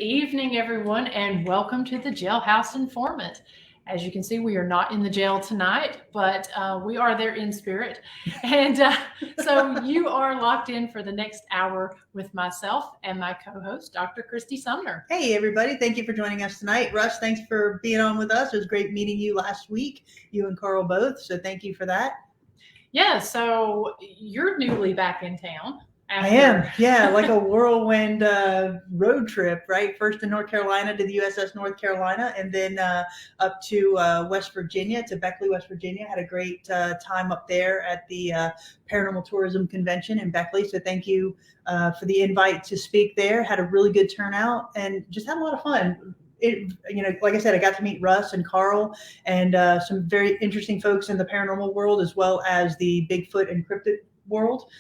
evening, everyone, and welcome to the Jailhouse Informant. As you can see, we are not in the jail tonight, but we are there in spirit. And so you are locked in for the next hour with myself and my co-host, Dr. Christy Sumner. Hey, everybody. Thank you for joining us tonight. Russ, thanks for being on with us. It was great meeting you last week, you and Carl both. So thank you for that. Yeah, so you're newly back in town. I am. Yeah, like a whirlwind road trip, right? First to North Carolina to the USS North Carolina, and then up to West Virginia, to Beckley, West Virginia. Had a great time up there at the Paranormal Tourism Convention in Beckley. So thank you for the invite to speak there. Had a really good turnout and just had a lot of fun. Like I said, I got to meet Russ and Carl and some very interesting folks in the paranormal world, as well as the Bigfoot and cryptid world.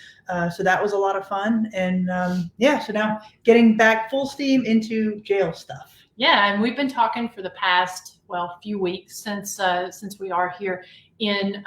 So that was a lot of fun. And so now getting back full steam into jail stuff. Yeah, and we've been talking for the past, few weeks since we are here in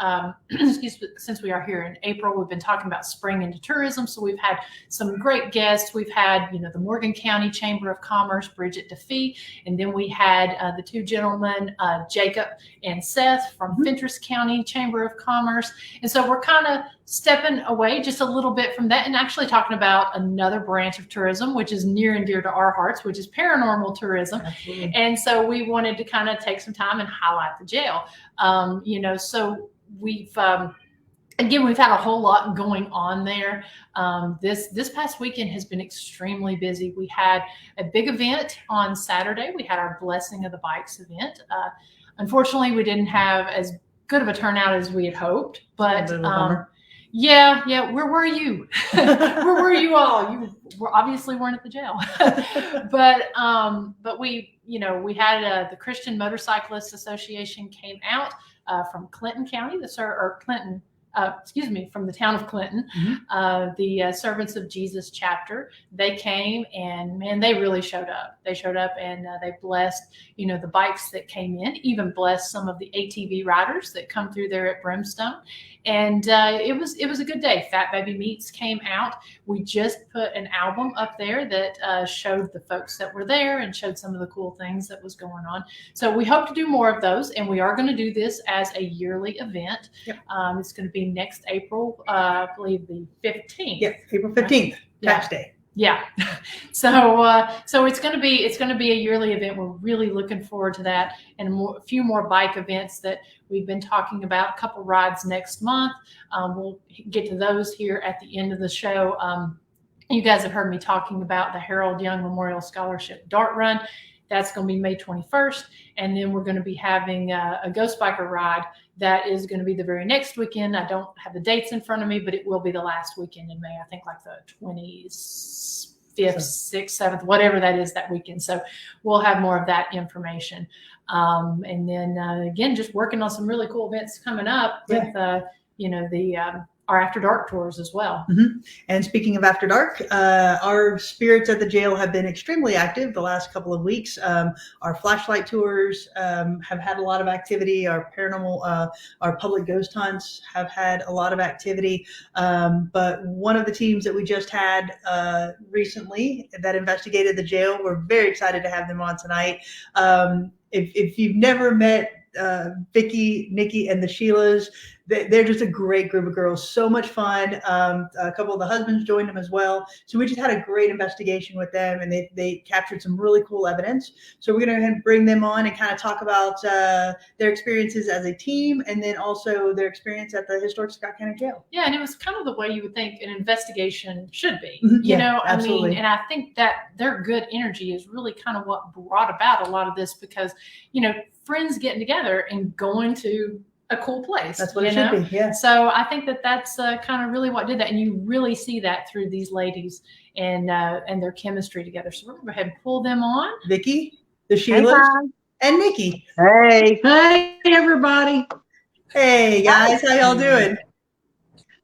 since we are here in April. We've been talking about spring into tourism. So we've had some great guests. We've had, the Morgan County Chamber of Commerce, Bridget DeFee, and then we had the two gentlemen, Jacob and Seth from Fentress County Chamber of Commerce. And so we're kind of stepping away just a little bit from that and actually talking about another branch of tourism, which is near and dear to our hearts, which is paranormal tourism. Absolutely. And so we wanted to kind of take some time and highlight the jail. So we've had a whole lot going on there. This past weekend has been extremely busy. We had a big event on Saturday. We had our Blessing of the Bikes event. Unfortunately, we didn't have as good of a turnout as we had hoped, but yeah. Where were you? Where were you all? You obviously weren't at the jail. But we had the Christian Motorcyclists Association came out from Clinton County, from the town of Clinton, the Servants of Jesus chapter. They came and man, they really showed up. They showed up and they blessed, the bikes that came in, even blessed some of the ATV riders that come through there at Brimstone. And it was a good day. Fat Baby Meats came out. We just put an album up there that showed the folks that were there and showed some of the cool things that was going on. So we hope to do more of those, and we are going to do this as a yearly event. Yep. It's going to be next April, I believe the 15th. Yeah, April 15th, tax day. Yeah. So it's going to be a yearly event. We're really looking forward to that, and a few more bike events that we've been talking about, a couple rides next month. We'll get to those here at the end of the show. You guys have heard me talking about the Harold Young Memorial Scholarship Dart Run. That's going to be May 21st. And then we're going to be having a Ghost Biker ride. That is going to be the very next weekend. I don't have the dates in front of me, but it will be the last weekend in May. I think like the 25th, 6th, 7th, whatever that is that weekend. So we'll have more of that information. And then again, just working on some really cool events coming up with, our After Dark tours as well. Mm-hmm. And speaking of After Dark, our spirits at the jail have been extremely active the last couple of weeks. Our flashlight tours have had a lot of activity. Our paranormal, our public ghost hunts have had a lot of activity. But one of the teams that we just had recently that investigated the jail, we're very excited to have them on tonight. If you've never met Vickie, Nikki, and the Sheilas, they're just a great group of girls. So much fun. A couple of the husbands joined them as well. So we just had a great investigation with them, and they captured some really cool evidence. So we're going to bring them on and kind of talk about their experiences as a team, and then also their experience at the historic Scott County Jail. Yeah, and it was kind of the way you would think an investigation should be. Absolutely. I mean, and I think that their good energy is really kind of what brought about a lot of this, because, friends getting together and going to a cool place. That's what it should be. Yeah. So I think that's kind of really what did that. And you really see that through these ladies and their chemistry together. So we're going to go ahead and pull them on. Vickie, the Sheilas, and Nikki. Hey, everybody. Hey, guys. How y'all doing?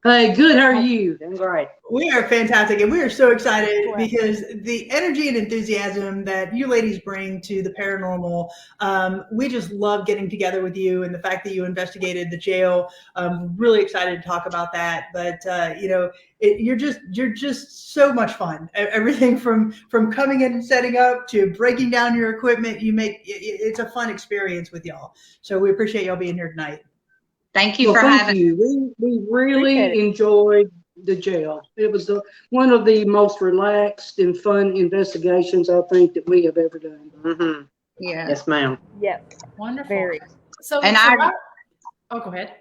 Hey, good. How are you? Doing great. We are fantastic, and we are so excited because the energy and enthusiasm that you ladies bring to the paranormal, we just love getting together with you, and the fact that you investigated the jail. Really excited to talk about that. But you're just so much fun. Everything from coming in and setting up to breaking down your equipment, it's a fun experience with y'all. So we appreciate y'all being here tonight. Thank you for having you. We really enjoyed the jail. It was one of the most relaxed and fun investigations I think that we have ever done. Mm-hmm. Yeah. Yes, ma'am. Yep. Wonderful. Very. So, And go ahead.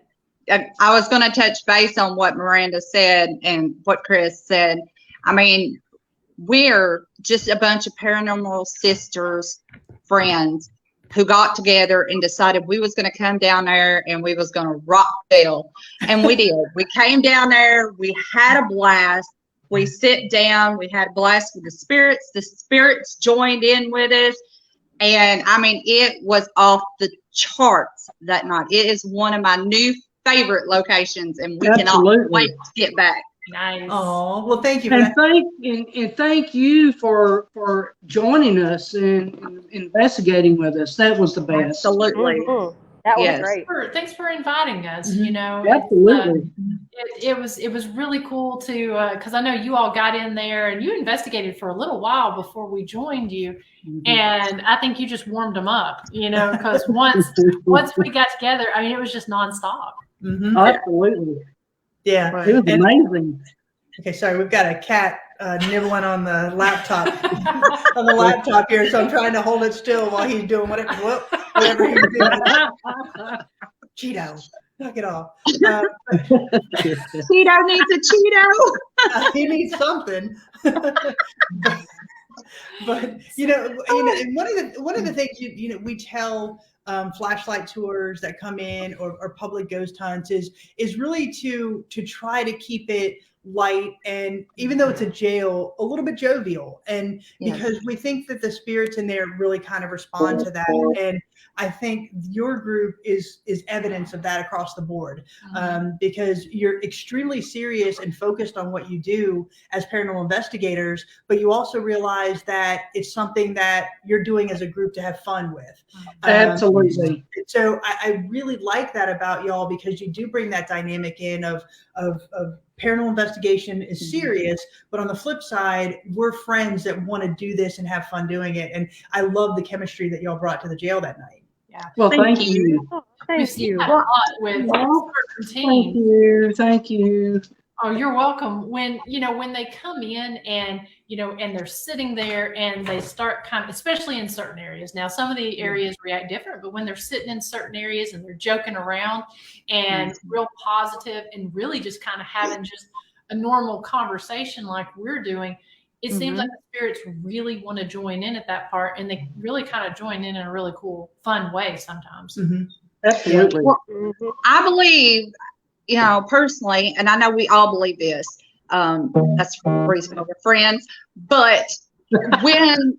I was going to touch base on what Miranda said and what Chris said. I mean, we're just a bunch of paranormal sisters, friends, who got together and decided we was going to come down there and we was going to rock jail. And we did. We came down there. We had a blast. We sit down. We had a blast with the spirits. The spirits joined in with us. And, I mean, it was off the charts that night. It is one of my new favorite locations, and we cannot wait to get back. Nice. Oh, well, thank you. And thank you for joining us and investigating with us. That was the best. Absolutely. Mm-hmm. That was great. Thanks for inviting us. Mm-hmm. Absolutely. It was really cool to because I know you all got in there and you investigated for a little while before we joined you, and I think you just warmed them up. Because once we got together, I mean, it was just nonstop. Mm-hmm. Absolutely. Yeah, it was amazing. Okay, sorry, we've got a cat nibbling on the laptop here, so I'm trying to hold it still while he's doing whatever he's doing. Cheeto, knock it off. Cheeto needs a Cheeto. He needs something. But and one of the things we tell flashlight tours that come in or public ghost hunts is really to try to keep it light, and even though it's a jail, a little bit jovial, and because we think that the spirits in there really kind of respond to that, and I think your group is evidence of that across the board, because you're extremely serious and focused on what you do as paranormal investigators, but you also realize that it's something that you're doing as a group to have fun with. Absolutely. So I really like that about y'all, because you do bring that dynamic in of paranormal investigation is serious, but on the flip side, we're friends that want to do this and have fun doing it. And I love the chemistry that y'all brought to the jail that night. Yeah. Well, thank you. Oh, thank you. A lot with certain teams. Thank you. Oh, you're welcome. When they come in and and they're sitting there and they start kind of, especially in certain areas. Now, some of the areas react different, but when they're sitting in certain areas and they're joking around and real positive and really just kind of having just a normal conversation like we're doing, it seems like the spirits really want to join in at that part, and they really kind of join in a really cool, fun way sometimes. Absolutely. Well, I believe, personally, and I know we all believe this, that's the reason we're friends, but when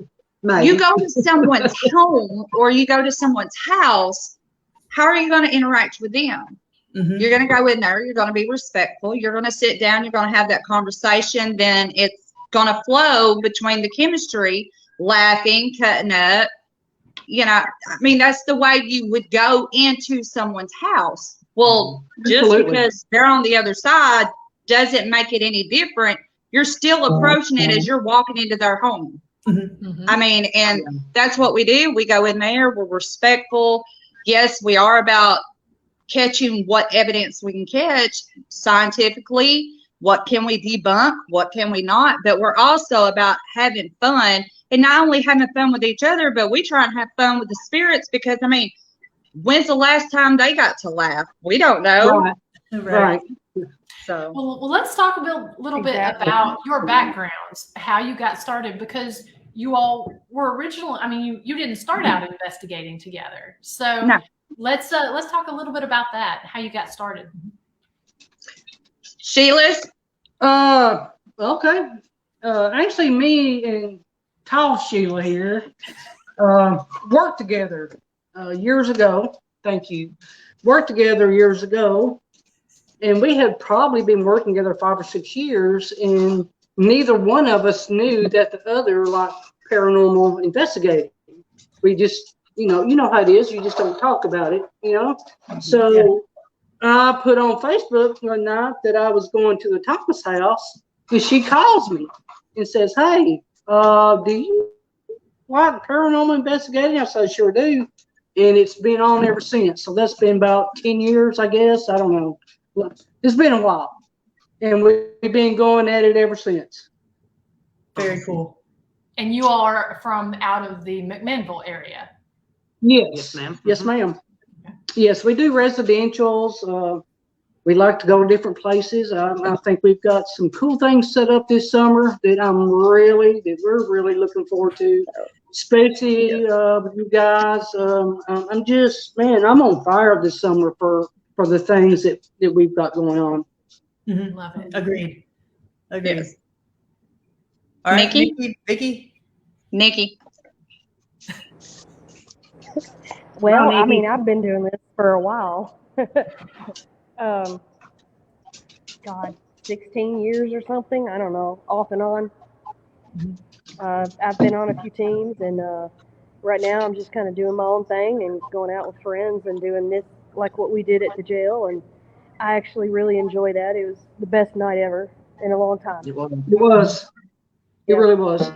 you go to someone's home or you go to someone's house, how are you going to interact with them? You're going to go in there, you're going to be respectful, you're going to sit down, you're going to have that conversation, then it's going to flow between the chemistry, laughing, cutting up. I mean, that's the way you would go into someone's house. Well, just because they're on the other side doesn't make it any different. You're still approaching it as you're walking into their home. I mean, and that's what we do. We go in there, we're respectful. Yes, we are about catching what evidence we can catch scientifically. What can we debunk? What can we not? But we're also about having fun, and not only having fun with each other, but we try and have fun with the spirits, because, I mean, when's the last time they got to laugh? We don't know. Right. So, well, let's talk a little bit about your backgrounds, how you got started, because you all were originally, I mean, you didn't start out investigating together. So let's talk a little bit about that, how you got started. Shelias? Okay. Actually, me and tall Sheila here worked together years ago. Thank you. Worked together years ago. And we had probably been working together 5 or 6 years, and neither one of us knew that the other liked paranormal investigating. We just, you know how it is. You just don't talk about it, So I put on Facebook one night that I was going to the Thomas house, and she calls me and says, "Hey, do you like paranormal investigating?" I said, "Sure do." And it's been on ever since. So that's been about 10 years, I guess. I don't know. It's been a while. And we've been going at it ever since. Very cool. And you are from out of the McMinnville area? Yes, ma'am. Yes, ma'am. Yes, we do residentials. We like to go to different places. I think we've got some cool things set up this summer that we're really looking forward to, especially with you guys. I'm on fire this summer for the things that we've got going on. Mm-hmm. Love it. Agreed. Yes. All right, Nikki? Vickie? Nikki. Well, I mean, I've been doing this for a while. God, 16 years or something. I don't know, off and on. I've been on a few teams, and right now I'm just kind of doing my own thing and going out with friends and doing this like what we did at the jail. And I actually really enjoy that. It was the best night ever in a long time. It was. It really was.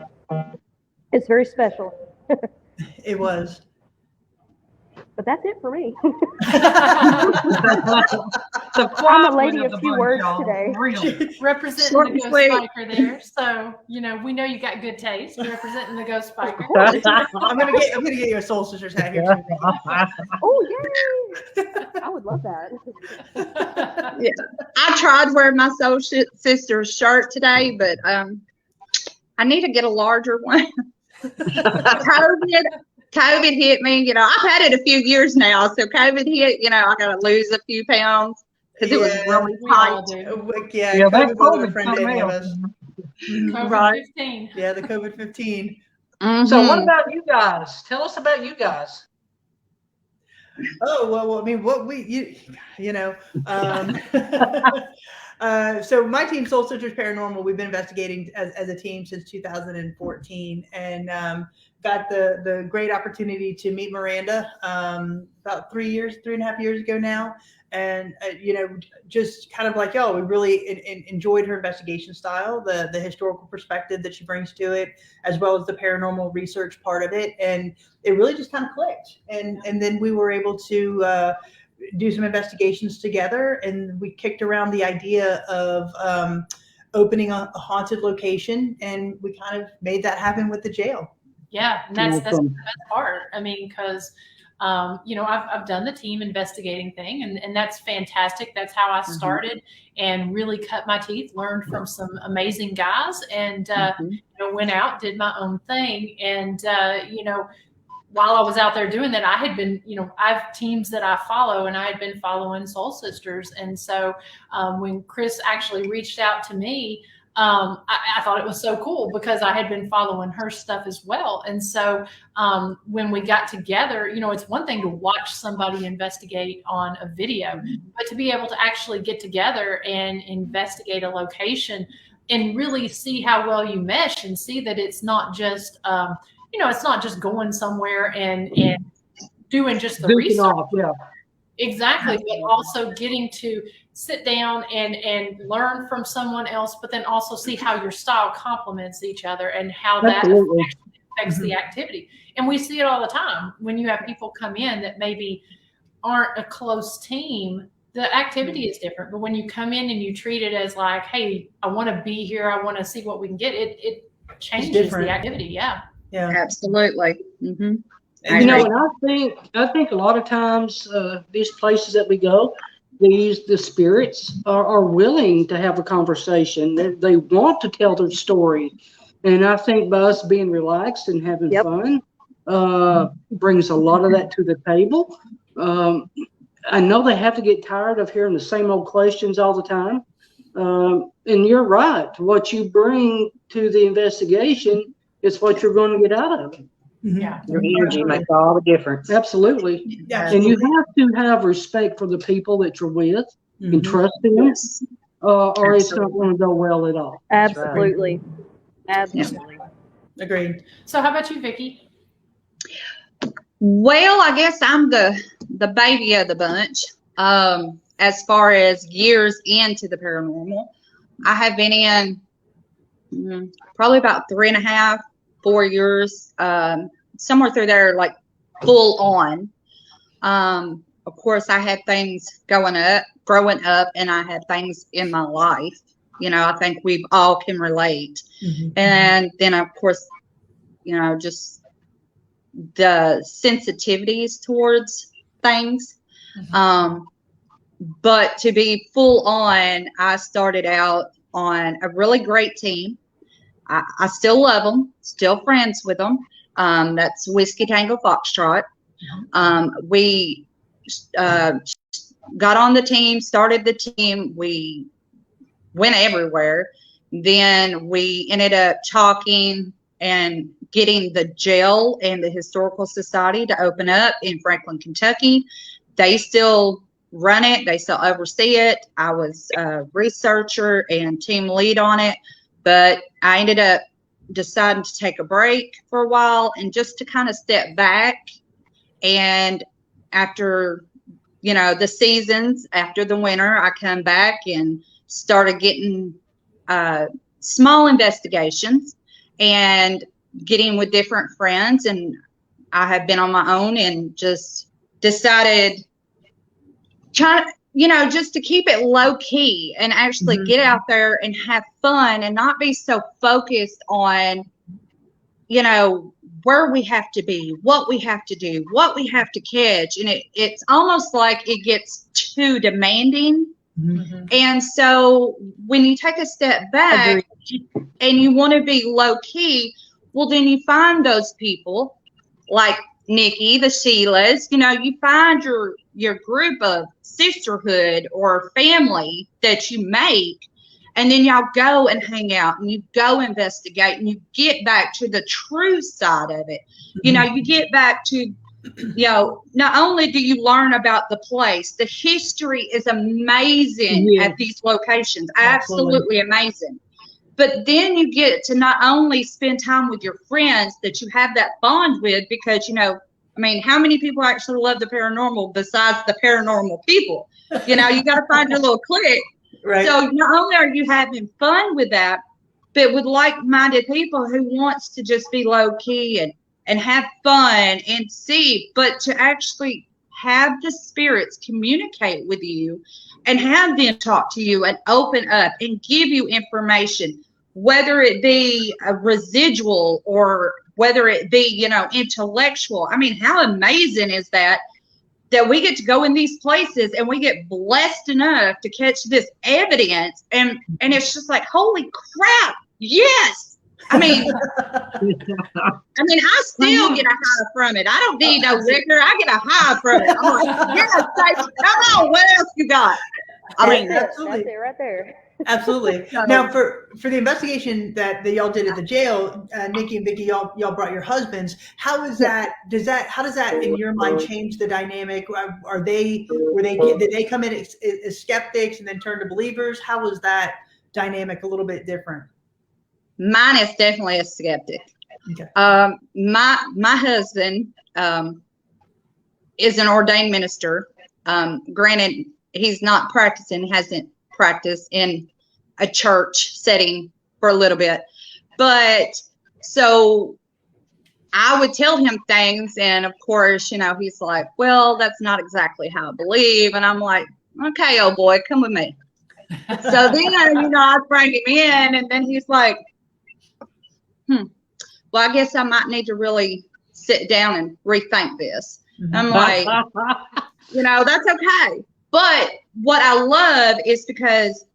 It's very special. It was. But that's it for me. I'm a lady of few words today. Representing the ghost spiker there. So, we know you got good taste. Representing the ghost spiker. I'm gonna get you a Soul Sisters hat here too. Oh, yay! I would love that. Yeah. I tried wearing my Soul Sisters shirt today, but I need to get a larger one. COVID hit me, I've had it a few years now. So COVID hit, I got to lose a few pounds because it was really tight. COVID wasn't a friend to any of us. COVID-15. Yeah, the COVID-15. Mm-hmm. So what about you guys? Tell us about you guys. Oh, well, I mean, so my team, Soul Sisters Paranormal, we've been investigating as a team since 2014, and got the great opportunity to meet Miranda about 3.5 years ago now. And, just kind of like y'all, we really enjoyed her investigation style, the historical perspective that she brings to it, as well as the paranormal research part of it. And it really just kind of clicked. And then we were able to do some investigations together, and we kicked around the idea of opening a haunted location, and we kind of made that happen with the jail. Yeah, and that's the best part. I mean, because I've done the team investigating thing, and that's fantastic. That's how I started and really cut my teeth, learned from some amazing guys, and went out, did my own thing. And while I was out there doing that, I had been, I have teams that I follow, and I had been following Soul Sisters. And so when Chris actually reached out to me, I thought it was so cool because I had been following her stuff as well. And so when we got together, it's one thing to watch somebody investigate on a video, but to be able to actually get together and investigate a location and really see how well you mesh and see that it's not just, it's not just going somewhere and doing just the research. Exactly, but also getting to sit down and learn from someone else, but then also see how your style complements each other and how that actually affects the activity. And we see it all the time when you have people come in that maybe aren't a close team. The activity is different, but when you come in and you treat it as like, hey, I want to be here, I want to see what we can get, it changes the activity. Yeah, absolutely. Mm-hmm. And I think a lot of times these places that we go, the spirits are willing to have a conversation. They want to tell their story. And I think by us being relaxed and having fun brings a lot of that to the table. I know they have to get tired of hearing the same old questions all the time. And you're right. What you bring to the investigation is what you're going to get out of it. Yeah, your energy makes all the difference. Absolutely. And you have to have respect for the people that you're with. and trusting it, or it's not going to go well at all. Absolutely. Absolutely. Agreed. So how about you, Vickie? Well, I guess I'm the baby of the bunch. As far as years into the paranormal, I have been in probably about 3.5, 4 years, somewhere through there, like full on. Of course, I had things growing up, and I had things in my life. You know, I think we all can relate. And then, of course, you know, just the sensitivities towards things. But to be full on, I started out on a really great team. I still love them, still friends with them. That's Whiskey Tango Foxtrot. We got on the team, started the team. We went everywhere. Then we ended up talking and getting the jail and the Historical Society to open up in Franklin, Kentucky. They still run it. They still oversee it. I was a researcher and team lead on it, but I ended up deciding to take a break for a while and just to kind of step back. And after, you know, the seasons, after the winter, I come back and started getting small investigations and getting with different friends. And I have been on my own and just decided just to keep it low key and actually get out there and have fun and not be so focused on, you know, where we have to be, what we have to do, what we have to catch. And it's almost like it gets too demanding. And so when you take a step back and you want to be low key, well, then you find those people like Nikki The Sheilas, you know, you find your group of sisterhood or family that you make, and then y'all go and hang out and you go investigate and you get back to the true side of it. You know, you get back to, you know, not only do you learn about the place, the history is amazing at these locations, absolutely amazing. But then you get to not only spend time with your friends that you have that bond with, because, you know, I mean, how many people actually love the paranormal besides the paranormal people? You know, you got to find your little clique. Right. So not only are you having fun with that, but with like-minded people who wants to just be low-key and have fun and see, but to actually have the spirits communicate with you and have them talk to you and open up and give you information, whether it be a residual or whether it be, you know, intellectual. I mean, how amazing is that we get to go in these places and we get blessed enough to catch this evidence, and it's just like, holy crap, yes. I mean, I still get a high from it. I don't need no liquor. I get a high from it. I'm like, yes, come on, what else you got? I mean, absolutely. That's it right there. Absolutely. Now, for the investigation that y'all did at the jail, Nikki and Vickie, y'all brought your husbands. How is that? How does that in your mind change the dynamic? Did they come in as skeptics and then turn to believers? How was that dynamic a little bit different? Mine is definitely a skeptic. Okay. My husband is an ordained minister. Granted, he's not practicing, hasn't practiced in a church setting for a little bit. But so I would tell him things, and of course, you know, he's like, well, that's not exactly how I believe. And I'm like, okay, old boy, come with me. So then, you know, I bring him in, and then he's like, well, I guess I might need to really sit down and rethink this. I'm like, you know, that's okay. But what I love is because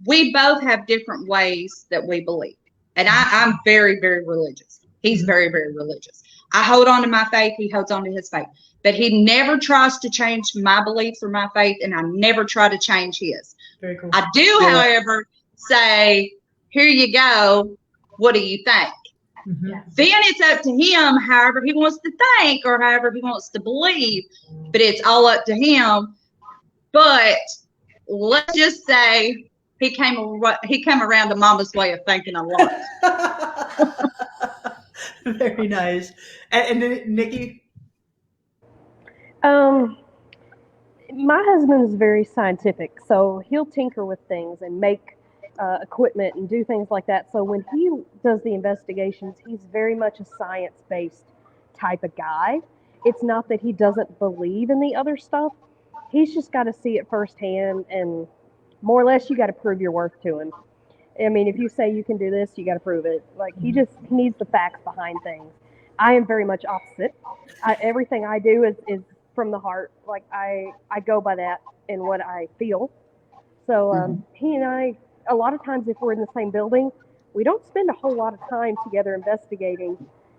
we both have different ways that we believe. And I'm very, very religious. He's very, very religious. I hold on to my faith. He holds on to his faith. But he never tries to change my beliefs or my faith, and I never try to change his. Very cool. I do, however, say, here you go. What do you think? Then it's up to him, however he wants to think or however he wants to believe. But it's all up to him. But let's just say he came around to Mama's way of thinking a lot. Very nice. And then, Nikki? My husband is very scientific, so he'll tinker with things and make equipment and do things like that. So when he does the investigations, he's very much a science-based type of guy. It's not that he doesn't believe in the other stuff. He's just got to see it firsthand, and more or less you got to prove your worth to him. I mean, if you say you can do this, you got to prove it. Like, he needs the facts behind things. I am very much opposite. Everything I do is from the heart. Like, I go by that and what I feel. So he and I, a lot of times if we're in the same building, we don't spend a whole lot of time together investigating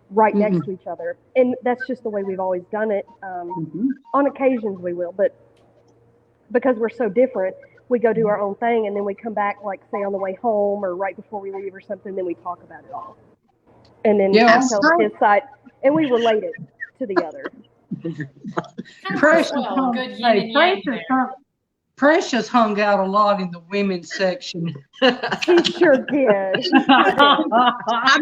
right next to each other. And that's just the way we've always done it. On occasions we will, but because we're so different, we go do our own thing, and then we come back, like, say, on the way home or right before we leave or something, then we talk about it all. And then he tells his side, and we relate it to the other. Precious hung out a lot in the women's section. He sure did. I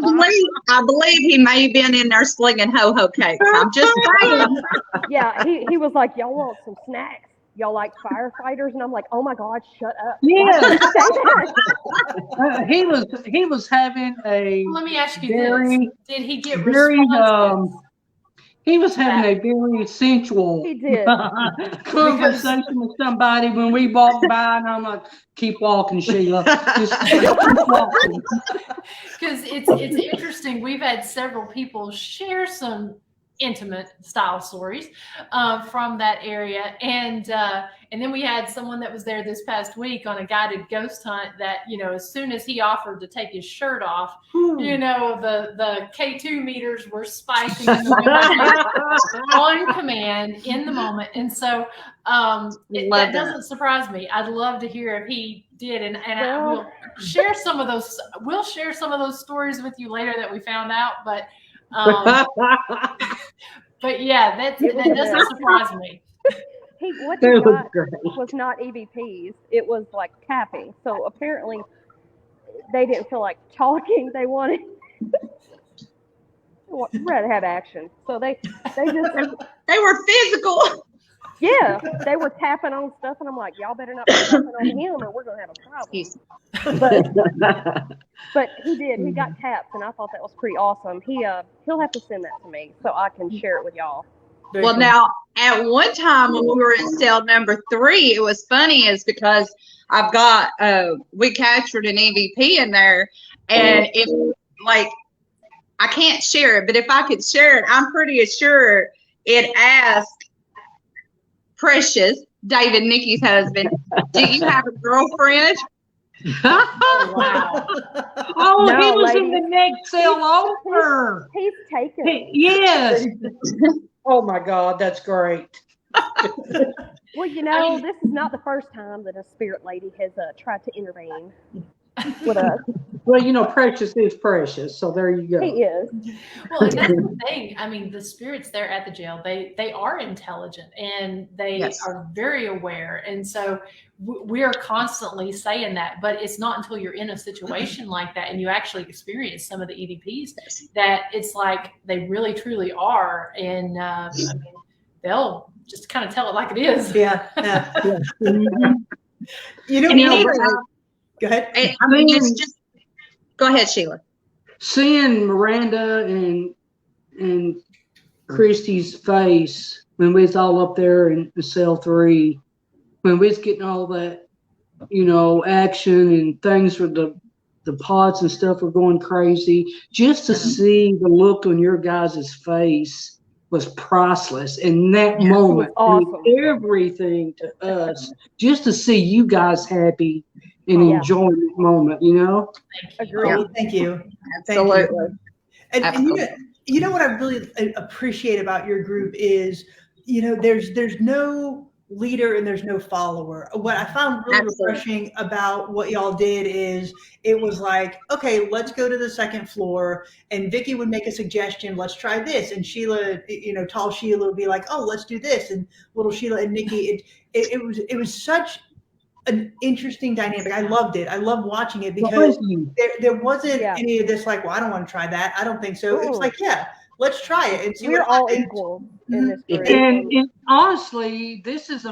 believe he may have been in there slinging ho-ho cakes. I'm just saying. Yeah, he was like, y'all want some snacks? Y'all like firefighters? And I'm like, oh my God, shut up. Yeah. He was having a. Let me ask you very, this: did he get very responses? He was having a very sensual conversation with somebody when we walked by, and I'm like, keep walking, Sheila. Just keep walking. Because it's interesting. We've had several people share some intimate style stories from that area, and then we had someone that was there this past week on a guided ghost hunt that, you know, as soon as he offered to take his shirt off, you know, the K2 meters were spiking on command in the moment. And so that doesn't surprise me. I'd love to hear if he did, and I will share some of those. We'll share some of those stories with you later that we found out, but yeah, that doesn't surprise me. What he got was not EVPs. It was like tapping. So apparently they didn't feel like talking. They wanted to have action. So they were physical. Yeah, they were tapping on stuff, and I'm like, y'all better not be tapping on him, or we're gonna have a problem. But he did. He got tapped, and I thought that was pretty awesome. He'll have to send that to me so I can share it with y'all. Well, now at one time when we were in cell number 3, it was funny is because I've got we captured an EVP in there, and if like I can't share it, but if I could share it, I'm pretty sure it asked Precious, David, Nikki's husband, do you have a girlfriend? Oh, wow. Oh, no, he was in the next cell over. He's taken. Yes. Oh my God, that's great. Well, you know, this is not the first time that a spirit lady has tried to intervene with us. Well, you know, Precious is precious, so there you go. He is. Well, and that's the thing. I mean, the spirits there at the jail, they are intelligent, and they are very aware. And so we are constantly saying that, but it's not until you're in a situation like that and you actually experience some of the EVPs that it's like they really, truly are. And I mean, they'll just kind of tell it like it is. Yeah. You know, go ahead. I mean, it's just. Go ahead, Sheila. Seeing Miranda and Christy's face when we was all up there in cell 3, when we was getting all that, you know, action and things with the pods and stuff were going crazy, just to see the look on your guys' face was priceless. In that moment, awesome. Everything to us, just to see you guys happy and enjoying the moment, you know? Agree. Oh, thank you. Absolutely. Thank you. And you know what I really appreciate about your group is, you know, there's no leader and there's no follower. What I found really refreshing about what y'all did is it was like, okay, let's go to the second floor, and Vickie would make a suggestion, let's try this, and Sheila, you know, tall Sheila would be like, oh, let's do this, and little Sheila and Nikki, it was such an interesting dynamic. I loved it. I loved watching it because there wasn't any of this like, well, I don't want to try that. I don't think so. It was like, yeah, let's try it and see We're what all happens. equal in this group. And honestly, this is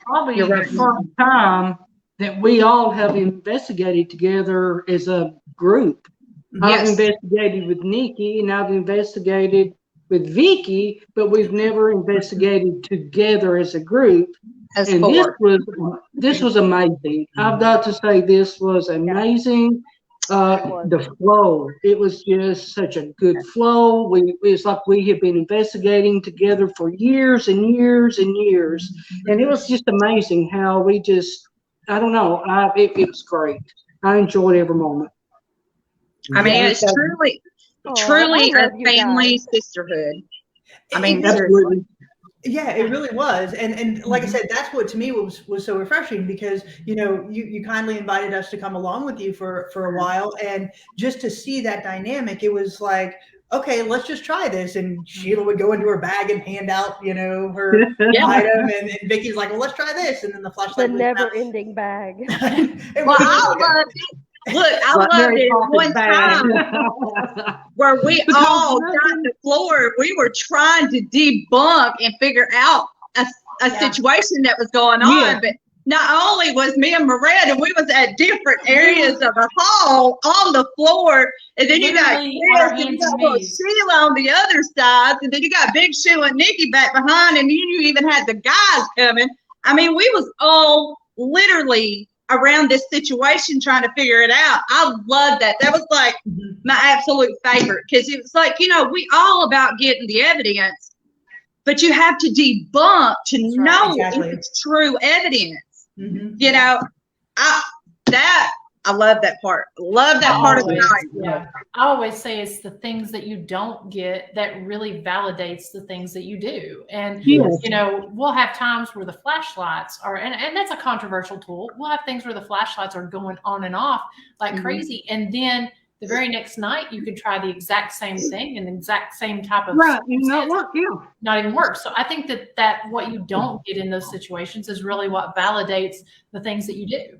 probably the first time that we all have investigated together as a group. I've investigated with Nikki and I've investigated with Vickie, but we've never investigated together as a group. And this was amazing. I've got to say this was amazing. The flow, it was just such a good flow. It's like we have been investigating together for years and years and years, and it was just amazing how we just, I don't know, it was great. I enjoyed every moment. I mean, it's truly a family sisterhood. I mean, absolutely. Yeah, it really was. And like I said, that's what to me was so refreshing because, you kindly invited us to come along with you for a while. And just to see that dynamic, it was like, okay, let's just try this. And Sheila would go into her bag and hand out, her item. And Vickie's like, well, let's try this. And then the flashlight. The never-ending bag. Well, I loved it. Look, I loved it one time where we all got on the floor. We were trying to debunk and figure out a situation that was going on. But not only was me and Miranda, we was at different areas of the hall on the floor. And then you got Chris and you got Sheila on the other side. And then you got Big Shoe and Nikki back behind. And you even had the guys coming. I mean, we was all literally around this situation trying to figure it out. I love that. That was like my absolute favorite because it was like, we all about getting the evidence, but you have to debunk to know if it's true evidence. I love that part. Love that part of the night. Yeah. I always say it's the things that you don't get that really validates the things that you do. And, we'll have times where the flashlights are, and that's a controversial tool. We'll have things where the flashlights are going on and off like crazy. And then the very next night, you could try the exact same thing and the exact same type of not work. Not even work. So I think that what you don't get in those situations is really what validates the things that you do.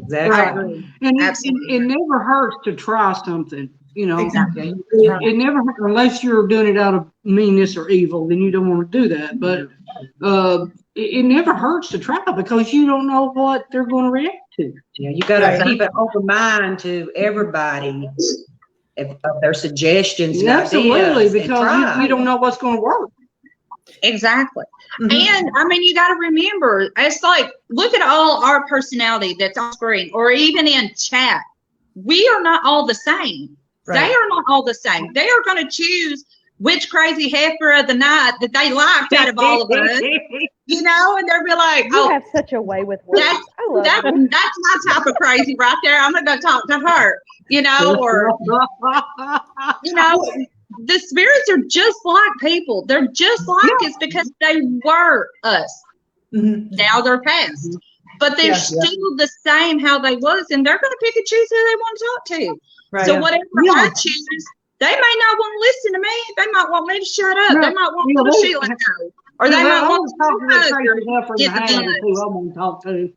Exactly. And it never hurts to try something. Exactly. It never hurts unless you're doing it out of meanness or evil. Then you don't want to do that. But it never hurts to try because you don't know what they're going to react to. Yeah, you got to keep an open mind to everybody of their suggestions. Absolutely, because you don't know what's going to work. Exactly. And I mean, you got to remember, it's like, look at all our personality that's on screen or even in chat. We are not all the same. They are not all the same. They are going to choose which crazy heifer of the night that they liked out of all of us, and they'll be like, you have such a way with words. That's my type of crazy right there. I'm going to go talk to her, or, the spirits are just like people. They're just like us because they were us. Now they're past. But they're still the same how they was, and they're going to pick and choose who they want to talk to. Right. So whatever I choose, they may not want to listen to me. They might want me to shut up. They might want to Sheila know. Or they might want to talk to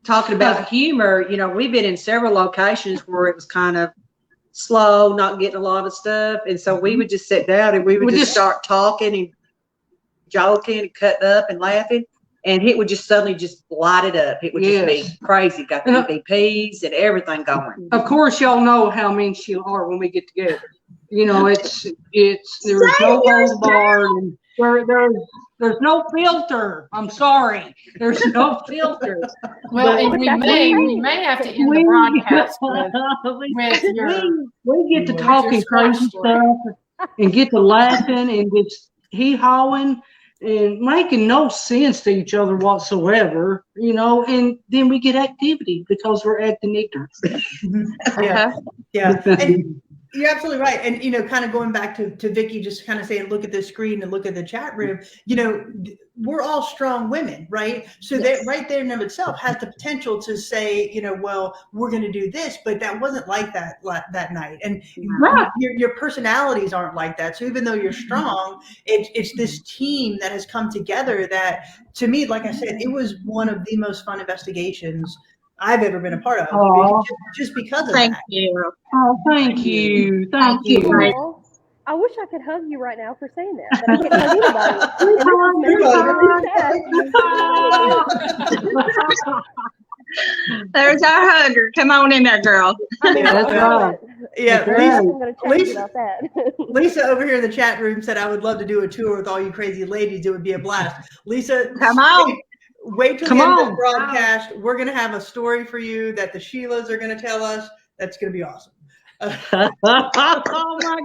talking about humor, we've been in several locations where it was kind of slow, not getting a lot of stuff. And so we would just sit down and we would just start talking and joking and cutting up and laughing. And it would just suddenly just light it up. It would just be crazy. Got the EVPs and everything going. Of course, y'all know how mean she are when we get together. It's there's no holds barred and there's no filter. I'm sorry, there's no filter. Well, and we may have to end the broadcast with we get to talking crazy stuff and get to laughing and just hee-hawing and making no sense to each other whatsoever, and then we get activity because we're acting ignorant. Yeah. You're absolutely right. And, kind of going back to Vickie, just kind of saying, look at the screen and look at the chat room, we're all strong women, right? So that right there in of itself has the potential to say, well, we're going to do this, but that wasn't like that night. And your personalities aren't like that. So even though you're strong, it's this team that has come together that, to me, like I said, it was one of the most fun investigations I've ever been a part of, just because of that. Thank you. Oh, thank you. Thank you. Aww. I wish I could hug you right now for saying that, but I can't hug anybody. There's our hugger. Come on in there, girl. That's right. Yeah, I'm going to chat about that. Lisa over here in the chat room said, I would love to do a tour with all you crazy ladies. It would be a blast. Lisa, come on. Wait till the end of the broadcast. We're going to have a story for you that the Sheilas are going to tell us. That's going to be awesome. Oh my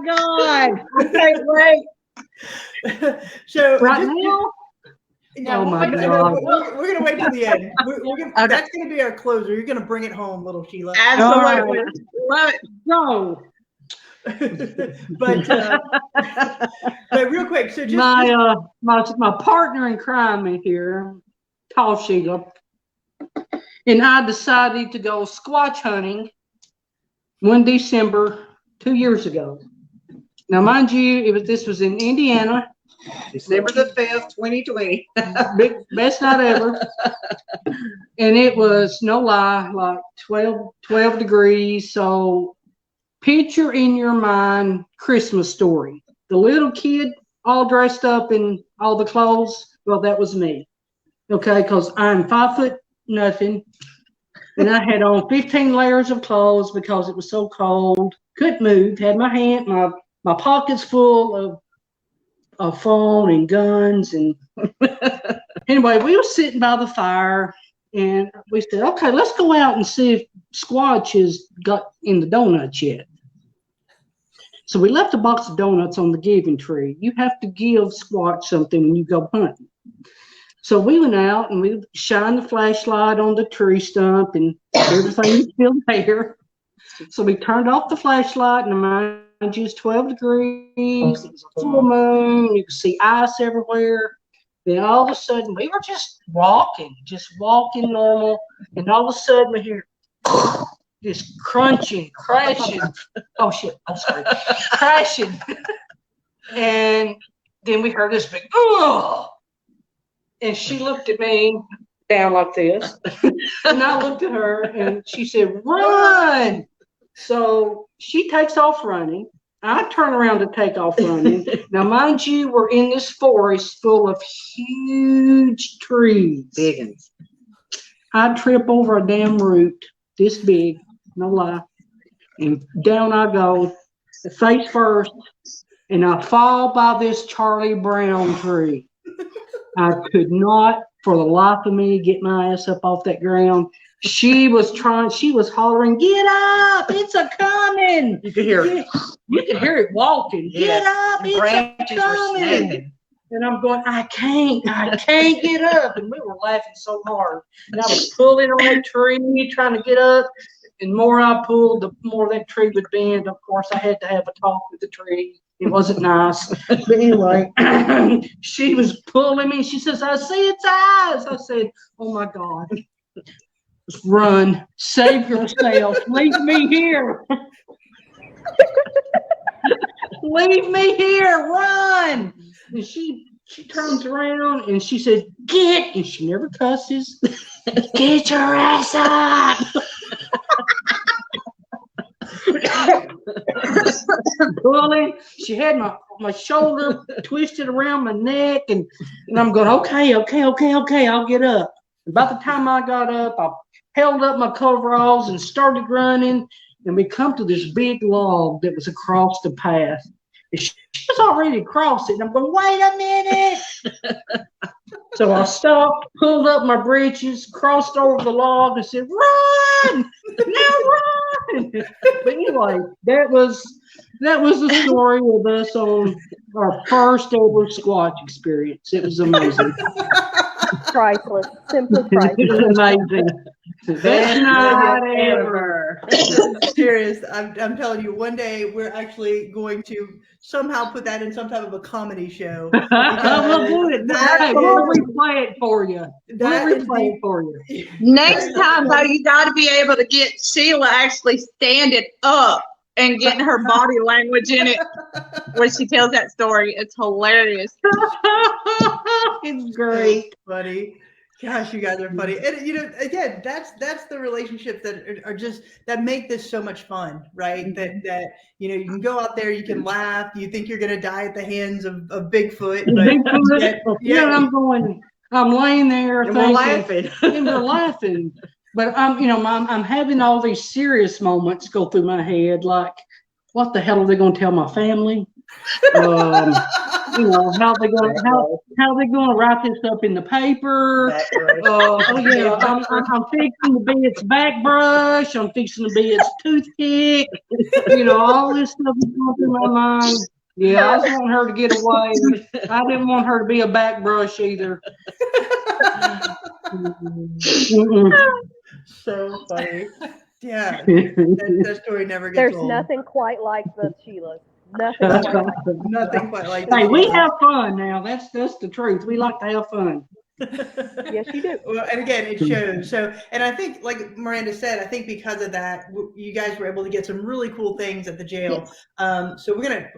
God. I can't wait. So right now? Yeah, oh my God. We're going to wait till the end. That's going to be our closer. You're going to bring it home, little Sheila. Absolutely. Love it. No. but real quick, so just my partner in crime in here, tall Sheila, and I decided to go squatch hunting one December 2 years ago. Now, mind you, this was in Indiana, December the 5th, 2020. Best night ever, and it was no lie, like 12 degrees. So, picture in your mind Christmas Story. The little kid all dressed up in all the clothes. Well, that was me. Okay, because I'm 5'0", and I had on 15 layers of clothes because it was so cold. Couldn't move. Had my pockets full of phone and guns, and anyway, we were sitting by the fire, and we said, okay, let's go out and see if Squatch has got in the donuts yet. So we left a box of donuts on the giving tree. You have to give Squatch something when you go hunting. So we went out and we shined the flashlight on the tree stump, and everything was still there. So we turned off the flashlight, and mind you, it's 12 degrees. It was a full moon. You could see ice everywhere. Then all of a sudden, we were just walking normal, and all of a sudden we hear this crunching, crashing. Oh shit! I'm sorry, crashing. And then we heard this big oh. And she looked at me down like this, and I looked at her, and she said, run. So she takes off running. I turn around to take off running. Now, mind you, we're in this forest full of huge trees. Big ones. I trip over a damn root this big, no lie, and down I go, face first, and I fall by this Charlie Brown tree. I could not, for the life of me, get my ass up off that ground. She was hollering, get up, it's a coming. You could hear it. You could hear it walking. Yes. Get up, it's a coming. And I'm going, I can't get up. And we were laughing so hard. And I was pulling on that tree, trying to get up. And the more I pulled, the more that tree would bend. Of course, I had to have a talk with the tree. It wasn't nice. But anyway, she was pulling me. She says, I see its eyes. I said, oh, my God. Run. Save yourself. Leave me here. Leave me here. Run. And she turns around and she said, get. And she never cusses. Get your ass up. Pulling. She had my shoulder twisted around my neck, and I'm going, okay, I'll get up. And by the time I got up, I held up my coveralls and started running, and we come to this big log that was across the path. And she was already across it, and I'm going, wait a minute. So I stopped, pulled up my breeches, crossed over the log, and said, run! Now run! But anyway, that was the story with us on our first ever Squatch experience. It was amazing. Priceless. Simply priceless. It was amazing. Best night ever. there. Serious. I'm telling you, one day we're actually going to somehow put that in some type of a comedy show. We'll do it. That We'll is- replay it for you. that We'll is replay the- it for you. Next time, though, you got to be able to get Sheila actually standing up and getting her body language in it when she tells that story. It's hilarious. It's great. Funny. Gosh, you guys are funny. And again, that's the relationships that are just that make this so much fun, right? That you can go out there, you can laugh, you think you're gonna die at the hands of Bigfoot, But I'm laying there And thinking, we're laughing. and we're laughing. But I'm having all these serious moments go through my head, like, what the hell are they going to tell my family? How they going to write this up in the paper? I'm fixing to be its back brush. I'm fixing to be its toothpick. All this stuff is going through my mind. Yeah, I just want her to get away. I didn't want her to be a back brush either. So funny. Yeah, that story never gets There's old. nothing quite like the Sheilas. Nothing quite like them. Nothing quite like Hey, that. we have fun now. That's the truth. We like to have fun. Yes, you do. Well, and again, it shows. So, and I think, like Miranda said, I think because of that, you guys were able to get some really cool things at the jail. So we're gonna,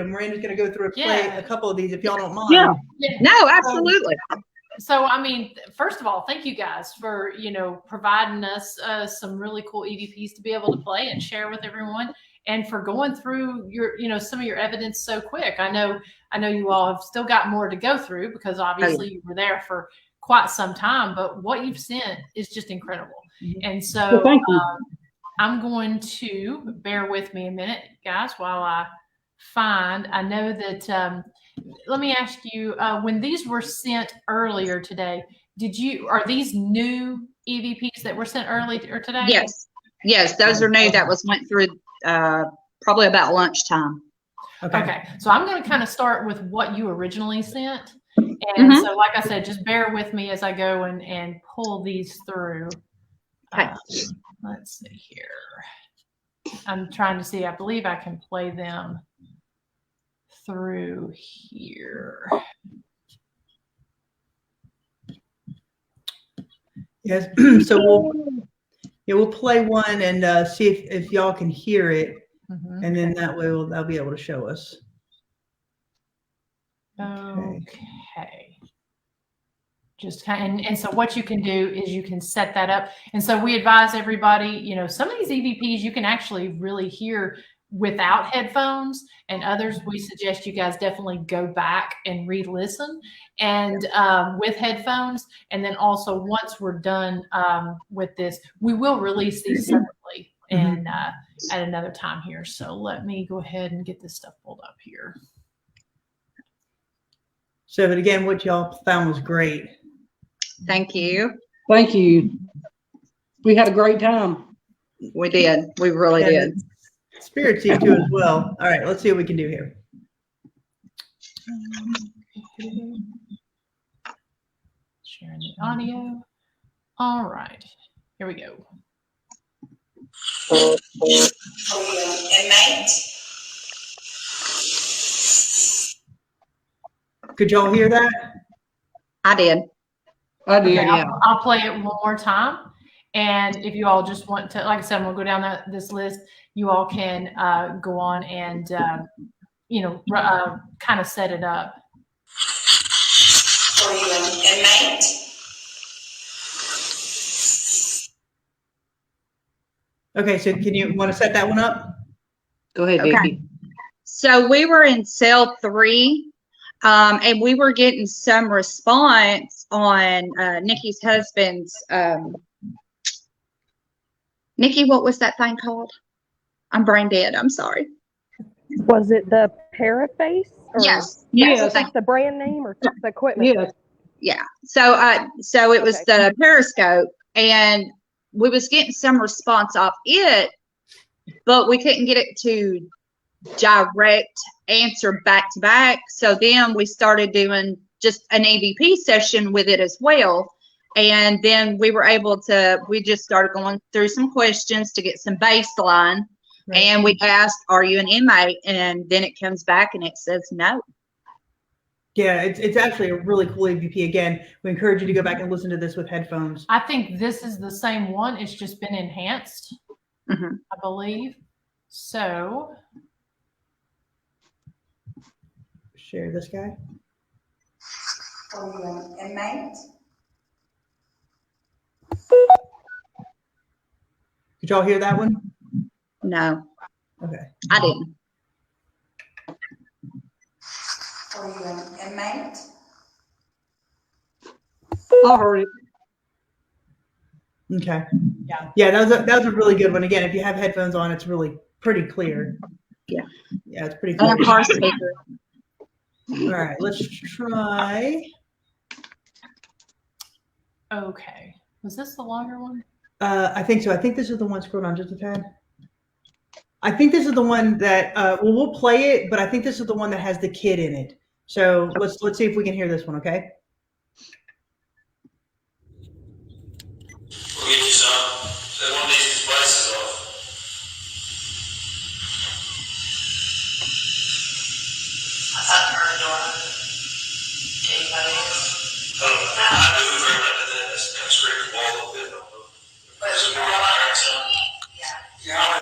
Miranda's gonna go through and play a couple of these if y'all don't mind. Yeah. No, absolutely. So, I mean, first of all, thank you guys for, providing us some really cool EVPs to be able to play and share with everyone, and for going through your, some of your evidence so quick. I know you all have still got more to go through because obviously you were there for quite some time, but what you've sent is just incredible. And so Thank you. I'm going to bear with me a minute, guys, while I know that, let me ask you, when these were sent earlier today, are these new EVPs that were sent earlier today? Yes, those are new. That went through probably about lunchtime. Okay. So I'm going to kind of start with what you originally sent. And so, like I said, just bear with me as I go and pull these through. Okay. Let's see here. I'm trying to see. I believe I can play them through here. Yes. So we'll play one and see if y'all can hear it, and then that way they'll be able to show us. Okay. Just kind of, and so what you can do is you can set that up. And so we advise everybody, some of these EVPs you can actually really hear without headphones, and others we suggest you guys definitely go back and re-listen and with headphones. And then also once we're done with this, we will release these separately and at another time here. So let me go ahead and get this stuff pulled up here. So, but again, what y'all found was great. Thank you. Thank you. We had a great time. We did. We really did. Spirit team too as well. All right, let's see what we can do here. Sharing the audio. All right, here we go. Could y'all hear that? I did. I did, Okay, yeah. I'll play it one more time. And if you all just want to, like I said, I'm going to go down this list. You all can go on and, kind of set it up. Okay, so you want to set that one up? Go ahead, Okay. Vickie. So we were in cell 3, and we were getting some response on Nikki's husband's. Nikki, what was that thing called? I'm brain dead. I'm sorry. Was it the Paraface? Or Yes. Yes. That's the brand name or the equipment? Yes. Yeah. So it was the Periscope, and we was getting some response off it, but we couldn't get it to direct answer back to back. So then we started doing just an EVP session with it as well. And then we just started going through some questions to get some baseline. Right. And we asked, are you an inmate? And then it comes back and it says no. Yeah, it's actually a really cool EVP. Again, we encourage you to go back and listen to this with headphones. I think this is the same one. It's just been enhanced, I believe. So, share this guy. Are you an inmate? Did y'all hear that one? No. Okay. I didn't. Are you an inmate? I heard it. Okay. Yeah, that was a really good one. Again, if you have headphones on, it's really pretty clear. Yeah. Yeah, it's pretty clear. And a car speaker. All right, let's try. Okay. Was this the longer one? I think so. I think this is the one scrolled on just a tad. I think this is the one that we'll play it, but I think this is the one that has the kid in it. So let's see if we can hear this one, okay? We'll get you some. They want these devices off. I thought you were doing it. Anybody else? Oh, I do very much of that. That's kind of scrape the wall a little bit. But it's more like Yeah.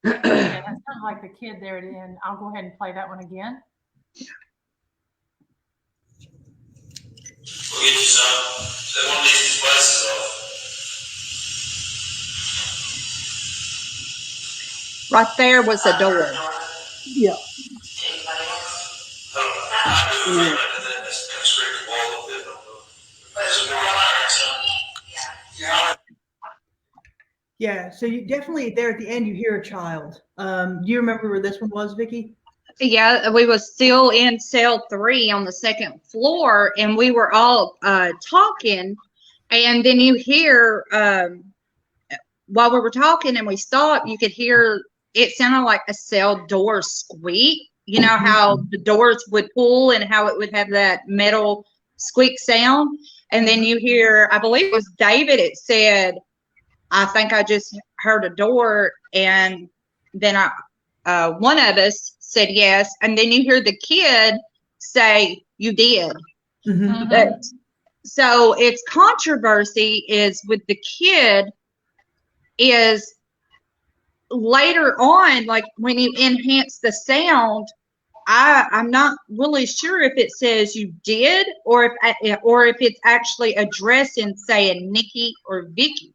Yeah, that's kind of like the kid there at the end. I'll go ahead and play that one again. We'll get you some. They want these devices off. Right there was the door. Yeah. Anybody else? Oh, I do very much of that. That's kind of scrape the wall a little bit. But it's more like Yeah. Yeah, so you definitely there at the end you hear a child. Do you remember where this one was, Vickie? Yeah, we was still in cell 3 on the second floor, and we were all talking, and then you hear while we were talking and we stopped, you could hear it sounded like a cell door squeak. You know how the doors would pull and how it would have that metal squeak sound, and then you hear, I believe it was David, it said, I think I just heard a door, and then one of us said yes, and then you hear the kid say, you did. But, so its controversy is with the kid is later on, like when you enhance the sound, I'm not really sure if it says you did or if it's actually addressing saying Nikki or Vickie.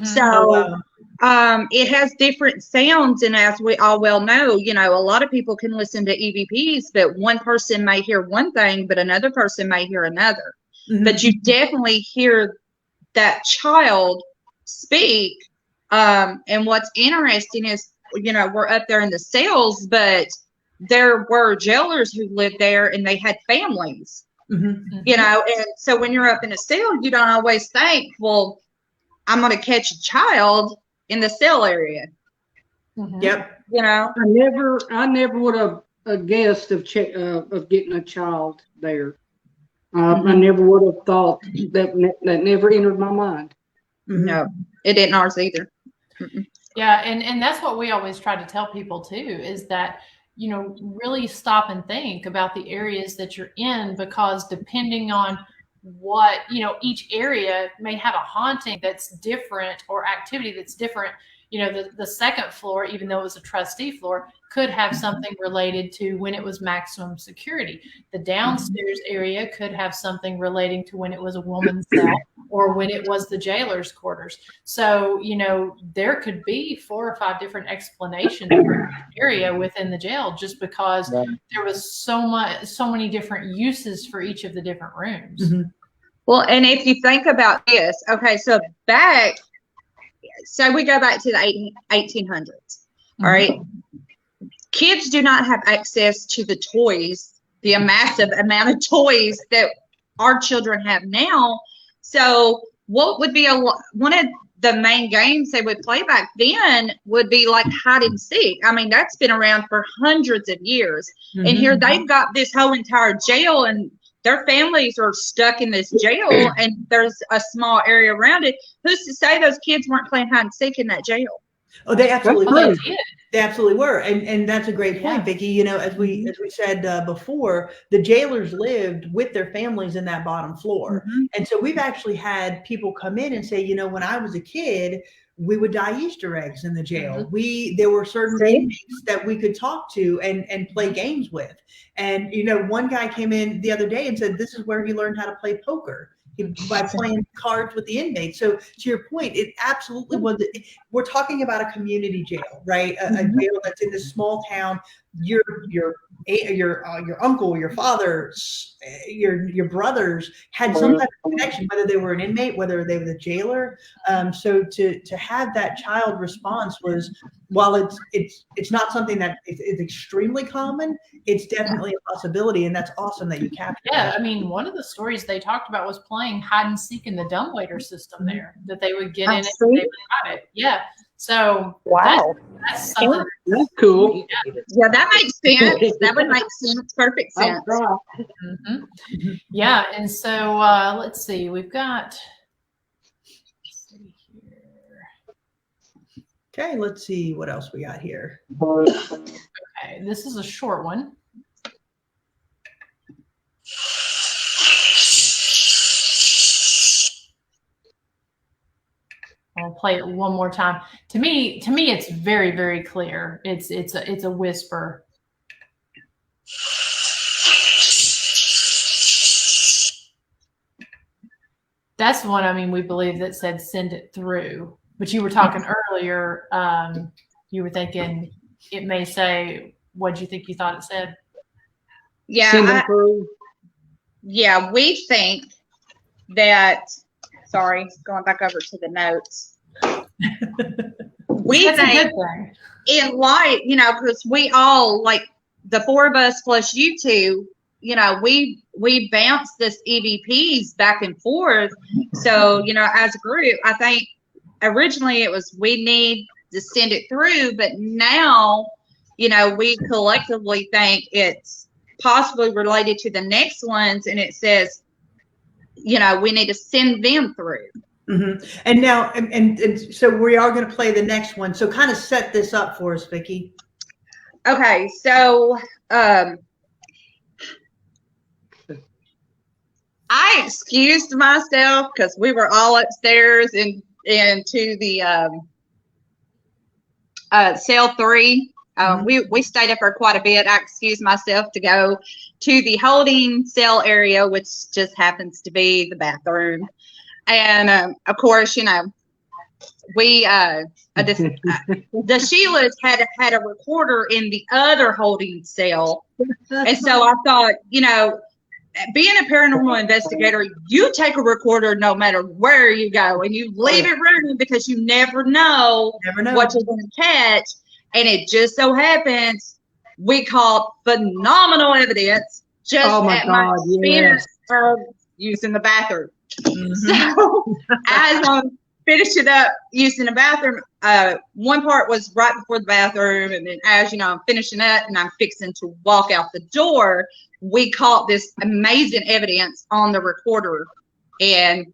So it has different sounds, and as we all well know, you know, a lot of people can listen to EVPs, but one person may hear one thing, but another person may hear another. But you definitely hear that child speak. And what's interesting is, you know, we're up there in the cells, but there were jailers who lived there and they had families, you know, and so when you're up in a cell, you don't always think, well, I'm going to catch a child in the cell area. Yep. You know, I never would have guessed of getting a child there. I never would have thought that never entered my mind. No, it didn't ours either. Yeah, and that's what we always try to tell people too, is that, you know, really stop and think about the areas that you're in, because depending on what, you know, each area may have a haunting that's different or activity that's different. You know, the second floor, even though it was a trustee floor, could have something related to when it was maximum security. The downstairs area could have something relating to when it was a woman's cell or when it was the jailer's quarters. So, you know, there could be 4 or 5 different explanations for each area within the jail, just because there was so many different uses for each of the different rooms. Well, and if you think about this, okay, so we go back to the 1800s, all right? Kids do not have access to the toys, the massive amount of toys that our children have now. So what would be one of the main games they would play back then would be like hide and seek. I mean, that's been around for hundreds of years. And here they've got this whole entire jail, and their families are stuck in this jail and there's a small area around it. Who's to say those kids weren't playing hide and seek in that jail? Oh, they absolutely Oh, were. they did. They absolutely were, and that's a great point, Vickie. You know, as we said before, the jailers lived with their families in that bottom floor, and so we've actually had people come in and say, you know, when I was a kid, we would dye Easter eggs in the jail. There were certain inmates that we could talk to and play games with, and you know, one guy came in the other day and said this is where he learned how to play poker. By playing cards with the inmates. So to your point, it absolutely was. We're talking about a community jail, right? A jail that's in this small town. Your uncle, your father, your brothers had some type of connection, whether they were an inmate, whether they were the jailer. So to have that child response was, while it's not something that is extremely common, it's definitely a possibility, and that's awesome that you captured. Yeah, that. I mean, one of the stories they talked about was playing hide and seek in the dumbwaiter system there, that they would get in it and they would hide it. Yeah. So Wow. that's something. That's cool. Yeah, that makes sense. That would make sense. Perfect sense. Yeah, and so let's see. We've got. Let's see here. Okay, let's see what else we got here. Okay, this is a short one. I'll play it one more time. To me, it's very, very clear. It's a whisper. That's the one. I mean, we believe that said send it through. But you were talking earlier. You were thinking it may say. What did you think you thought it said? Yeah. Yeah, we think that. Sorry, going back over to the notes. We That's think a good thing. in light, you know, because we all, like the four of us plus you two, you know, we bounce this EVPs back and forth. So, you know, as a group, I think originally it was we need to send it through, but now, you know, we collectively think it's possibly related to the next ones, and it says, you know, we need to send them through. And now, and so we are going to play the next one. So kind of set this up for us, Vickie. Okay, so I excused myself because we were all upstairs and into the cell 3. We stayed up for quite a bit. I excused myself to go to the holding cell area, which just happens to be the bathroom. And of course, you know, we the Sheilas had a recorder in the other holding cell, and so I thought, you know, being a paranormal investigator, you take a recorder no matter where you go, and you leave it running because you never know what you're going to catch. And it just so happens we caught phenomenal evidence just at my expense of using the bathroom. So as I'm finishing up using the bathroom, one part was right before the bathroom, and then as you know, I'm finishing up and I'm fixing to walk out the door, we caught this amazing evidence on the recorder. And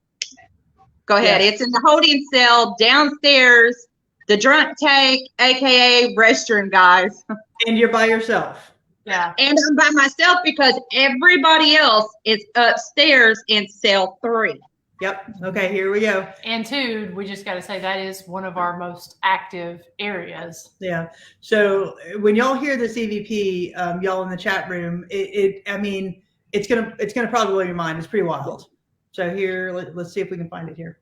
go ahead, it's in the holding cell downstairs, the drunk tank, aka restroom, guys. And you're by yourself. Yeah. And I'm by myself because everybody else is upstairs in cell 3. Yep. Okay, here we go. And two, we just got to say that is one of our most active areas. Yeah. So when y'all hear this EVP, y'all in the chat room, I mean, it's gonna probably blow your mind. It's pretty wild. So here, let's see if we can find it here.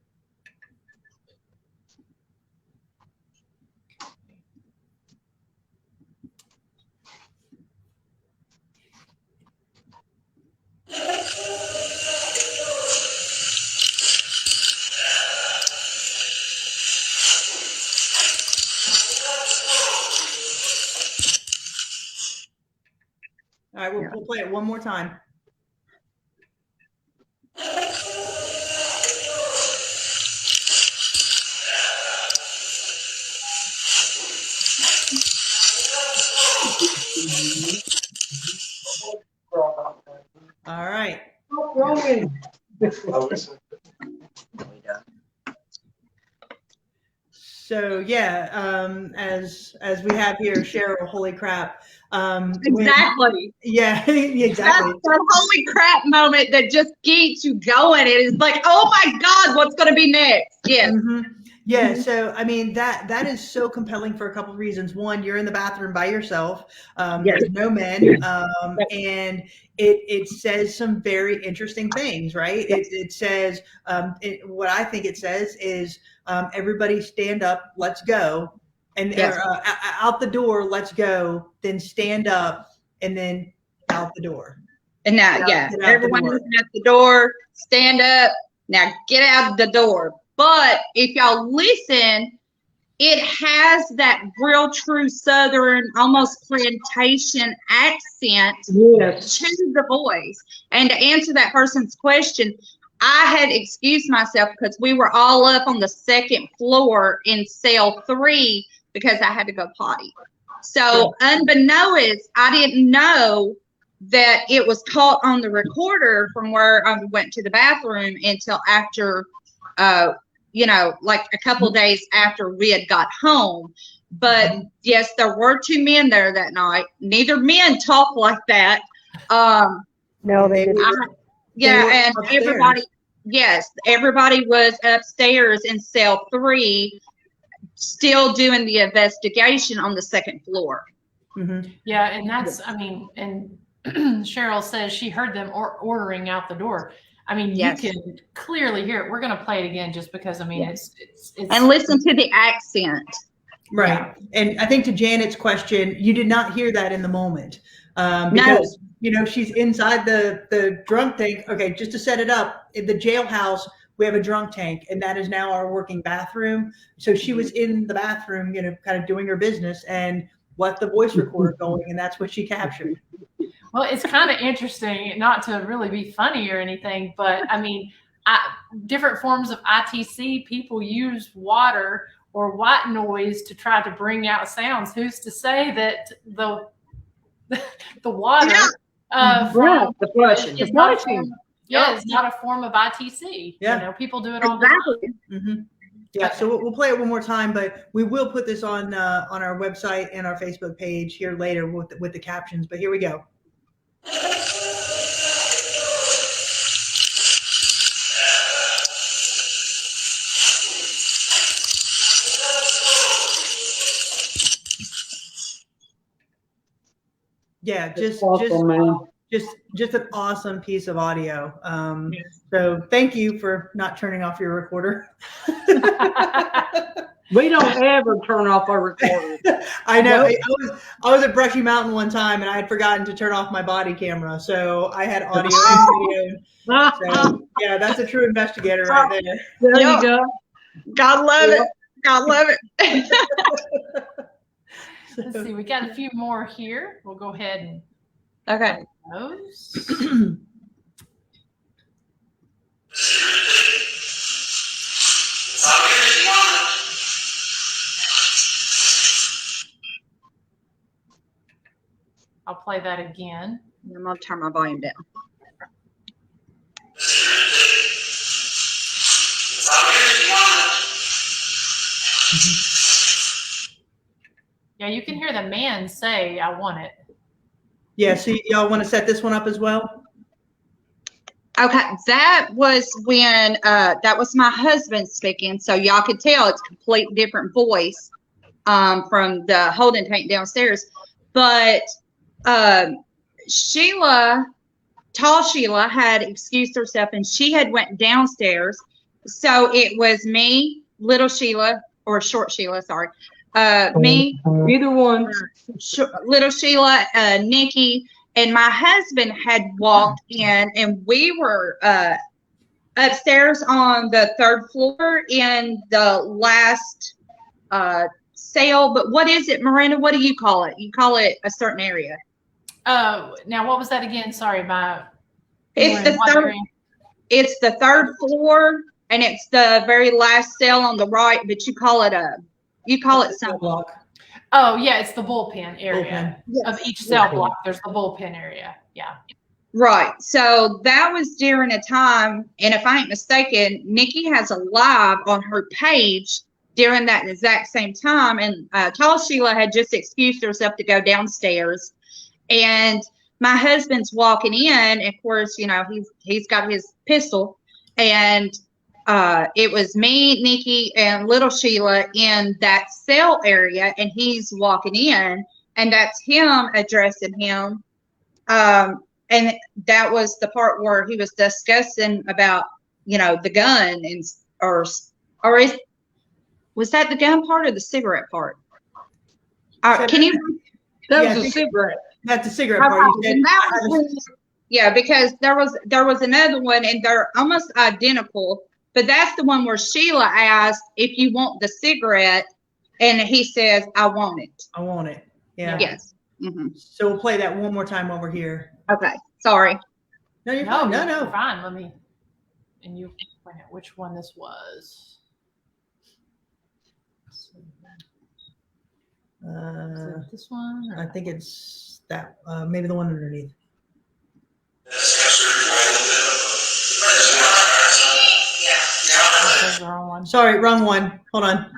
All right, we'll play it one more time. All right. So yeah, as we have here, Cheryl, holy crap. Exactly. Yeah, exactly. That's the holy crap moment that just gets you going. It is like, oh my God, what's going to be next? Yes. Mm-hmm. Yeah. So, I mean, that is so compelling for a couple of reasons. One, you're in the bathroom by yourself. There's no men. And it says some very interesting things, right? It says, what I think it says is, everybody stand up, let's go. And out the door, let's go, then stand up, and then out the door. And now, everyone is at the door, stand up, now get out the door. But if y'all listen, it has that real true Southern, almost plantation accent to the voice. And to answer that person's question, I had excused myself because we were all up on the second floor in cell 3 because I had to go potty. So unbeknownst, I didn't know that it was caught on the recorder from where I went to the bathroom until after, like a couple of days after we had got home. But yes, there were 2 men there that night. Neither men talk like that. No, they didn't. And everybody was upstairs in cell 3, still doing the investigation on the second floor. Mm-hmm. Yeah, and that's, I mean, and Cheryl says she heard them ordering out the door. I mean, you can clearly hear it. We're going to play it again just because, I mean, it's and listen to the accent. Right. Yeah. And I think to Janet's question, you did not hear that in the moment. Because, she's inside the drunk tank. Okay, just to set it up, in the jailhouse, we have a drunk tank, and that is now our working bathroom. So she was in the bathroom, kind of doing her business, and let the voice recorder going, and that's what she captured. Well, it's kind of interesting, not to really be funny or anything, but I mean, different forms of ITC, people use water or white noise to try to bring out sounds. Who's to say that the water from the flushing. is not a form of ITC. Yeah. People do it all the time. Mm-hmm. Yeah, so we'll play it one more time, but we will put this on our website and our Facebook page here later with the captions. But here we go. Yeah, just an awesome piece of audio. So thank you for not turning off your recorder. We don't ever turn off our recorder. I know. I was at Brushy Mountain one time, and I had forgotten to turn off my body camera, so I had audio and video. So yeah, that's a true investigator right there. There you go. God love it. God love it. Let's see. We got a few more here. We'll go ahead and okay. Those. I'll play that again. I'm going to turn my volume down. Yeah, you can hear the man say, "I want it." Yeah, so y'all want to set this one up as well? Okay, that was when that was my husband speaking, so y'all could tell it's a completely different voice from the holding tank downstairs. But Sheila, tall Sheila, had excused herself, and she had went downstairs. So it was me, little Sheila, or short Sheila, sorry. Me, either one, little Sheila, Nikki, and my husband had walked in, and we were upstairs on the 3rd floor in the last cell. But what is it, Miranda? What do you call it? You call it a certain area. Oh, now what was that again? Sorry, it's the third. It's the 3rd floor, and it's the very last cell on the right. But you call it something. Block. Oh yeah, it's the bullpen area of each cell block. There's the bullpen area. Yeah. Right. So that was during a time, and if I ain't mistaken, Nikki has a live on her page during that exact same time. And tall Sheila had just excused herself to go downstairs. And my husband's walking in. Of course, you know, he's got his pistol. And it was me, Nikki, and little Sheila in that cell area. And he's walking in. And that's him addressing him. And that was the part where he was discussing about, you know, the gun and was that the gun part or the cigarette part? Can you? That was a cigarette. That's the cigarette part. You said, yeah, because there was another one, and they're almost identical. But that's the one where Sheila asked if you want the cigarette, and he says, "I want it." I want it. Yeah. Yes. Mm-hmm. So we'll play that one more time while we're here. Okay. Sorry. No, you're fine. No, You're fine. Let me. And you find out which one this was. Is it this one? I think it's that. Maybe the one underneath. That's the wrong one. Sorry, wrong one. Hold on.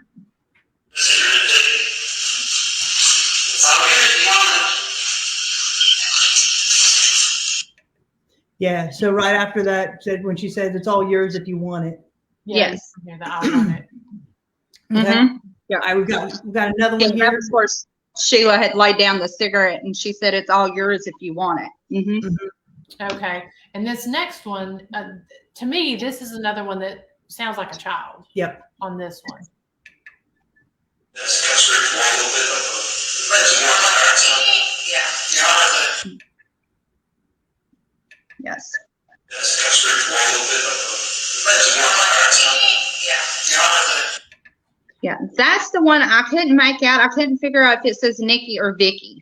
Yeah. So right after that, said when she said it's all yours if you want it. Yes. Yeah, the I want it. Mm-hmm. Yeah. We've got another one here. Of course, Sheila had laid down the cigarette, and she said, "It's all yours if you want it." Mm-hmm. Mm-hmm. Okay. And this next one, to me, this is another one that sounds like a child. Yep. On this one. Yes. Yeah, that's the one I couldn't make out. I couldn't figure out if it says Nikki or Vickie.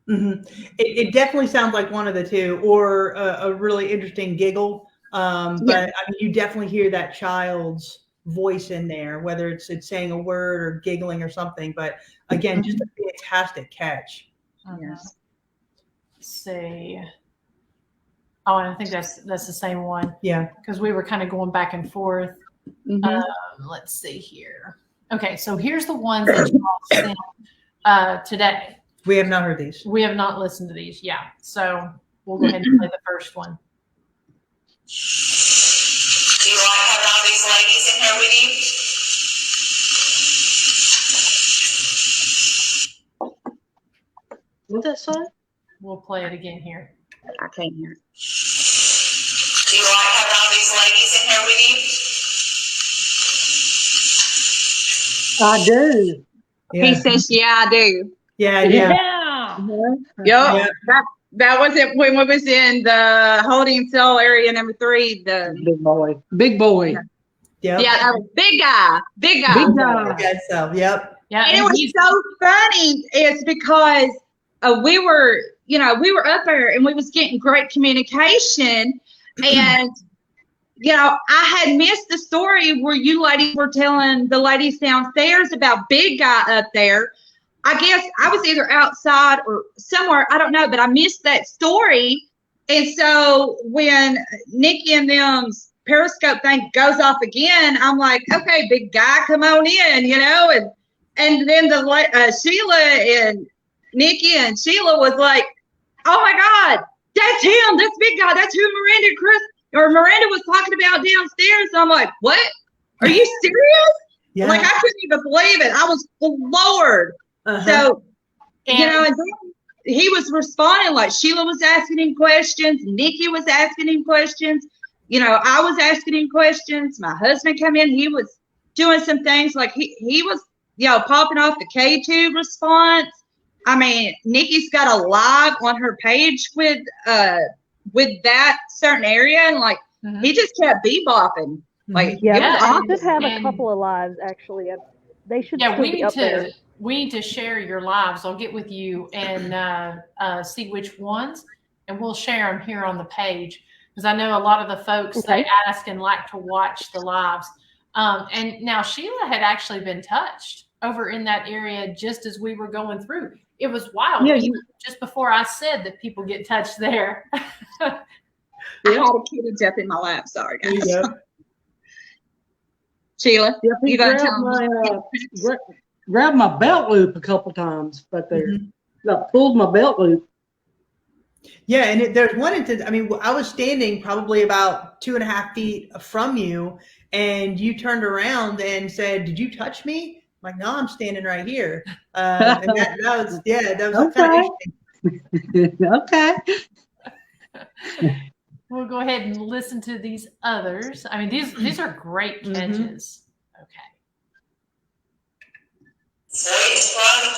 Mm-hmm. It definitely sounds like one of the two, or a really interesting giggle. But I mean, you definitely hear that child's voice in there, whether it's saying a word or giggling or something. But again, just a fantastic catch. Yes. Let's see. Oh, and I think that's the same one. Yeah. Because we were kind of going back and forth. Mm-hmm. Let's see here. Okay, so here's the ones that you all sent today. We have not heard these. We have not listened to these. Yeah. So we'll go ahead and play the first one. Do you like having all these ladies in here with you? What's that say? We'll play it again here. I can't hear it. Do you like having all these ladies in here with I do. Yeah. He says, "Yeah, I do." Yeah. Yep. That was it when we was in the holding cell area number 3. The Big boy. Yep. yeah, that was big guy. Yeah, so, yep. Yeah. And it was so funny. It's because we were up there and we was getting great communication, and I had missed the story where you ladies were telling the ladies downstairs about big guy up there. I guess I was either outside or somewhere, I don't know, but I missed that story. And so when Nikki and them's Periscope thing goes off again, I'm like, okay, big guy, come on in, and then the Sheila and Nikki and Sheila was like, oh my God, that's him, that's big guy, that's who Miranda was talking about downstairs. And I'm like, what? Are you serious? Yeah. Like, I couldn't even believe it. I was floored. So, and then he was responding, like Sheila was asking him questions, Nikki was asking him questions, I was asking him questions. My husband came in, he was doing some things, like he was, popping off the K2 response. I mean, Nikki's got a live on her page with that certain area, and like he just kept bebopping. Like, I should have a couple of lives actually. They should. Yeah, still be up there. we need to share your lives. I'll get with you and see which ones, and we'll share them here on the page, because I know a lot of the folks they ask and like to watch the lives. And now Sheila had actually been touched over in that area just as we were going through. It was wild. Yeah, Just before I said that people get touched there. I had a kitty jump in my lap. Sorry, There you guys. go. Sheila, Yeah, he you gonna grabbed tell me? grabbed my belt loop a couple times right there. Like, pulled my belt loop. Yeah, and there's one instance. I mean, I was standing probably about 2.5 feet from you, and you turned around and said, "Did you touch me?" I'm like, no, I'm standing right here. And that was kind of interesting. Okay. We'll go ahead and listen to these others. I mean, these are great catches. Okay. Wait, run.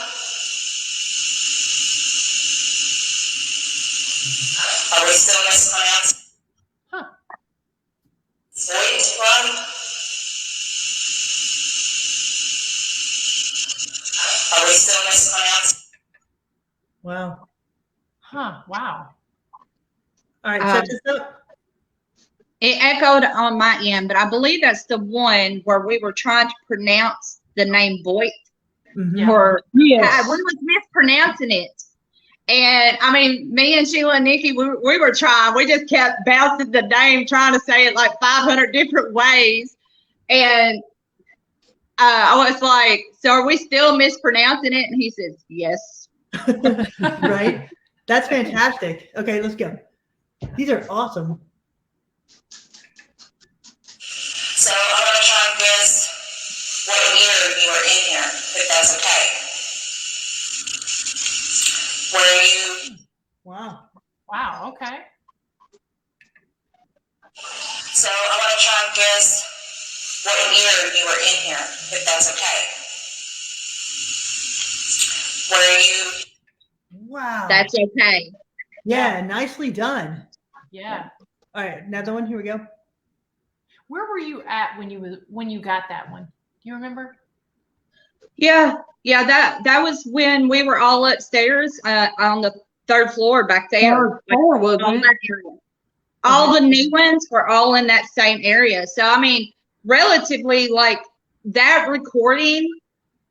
Are we still mispronouncing? Huh. Wait, run. Are we still mispronouncing? Wow. Huh. Wow. All right, set this up. It echoed on my end, but I believe that's the one where we were trying to pronounce the name Voight. Mhm. Or Yes. we was mispronouncing it. And I mean, me and Sheila and Nikki, we were trying. We just kept bouncing the name, trying to say it like 500 different ways. And I was like, so are we still mispronouncing it? And he says, yes. Right? That's fantastic. Okay, let's go. These are awesome. So I'm going to try and guess what year you were in here, if that's okay. Were you? Wow. Wow. Okay. So I want to try and guess what year you were in here, if that's okay. Were you? Wow. That's okay. Yeah, nicely done. Yeah. All right, another one. Here we go. Where were you at when you got that one? Do you remember? Yeah. That was when we were all upstairs on the 3rd floor back there. Third floor, wasn't All it? that area. All the new ones were all in that same area. So I mean, relatively, like, that recording,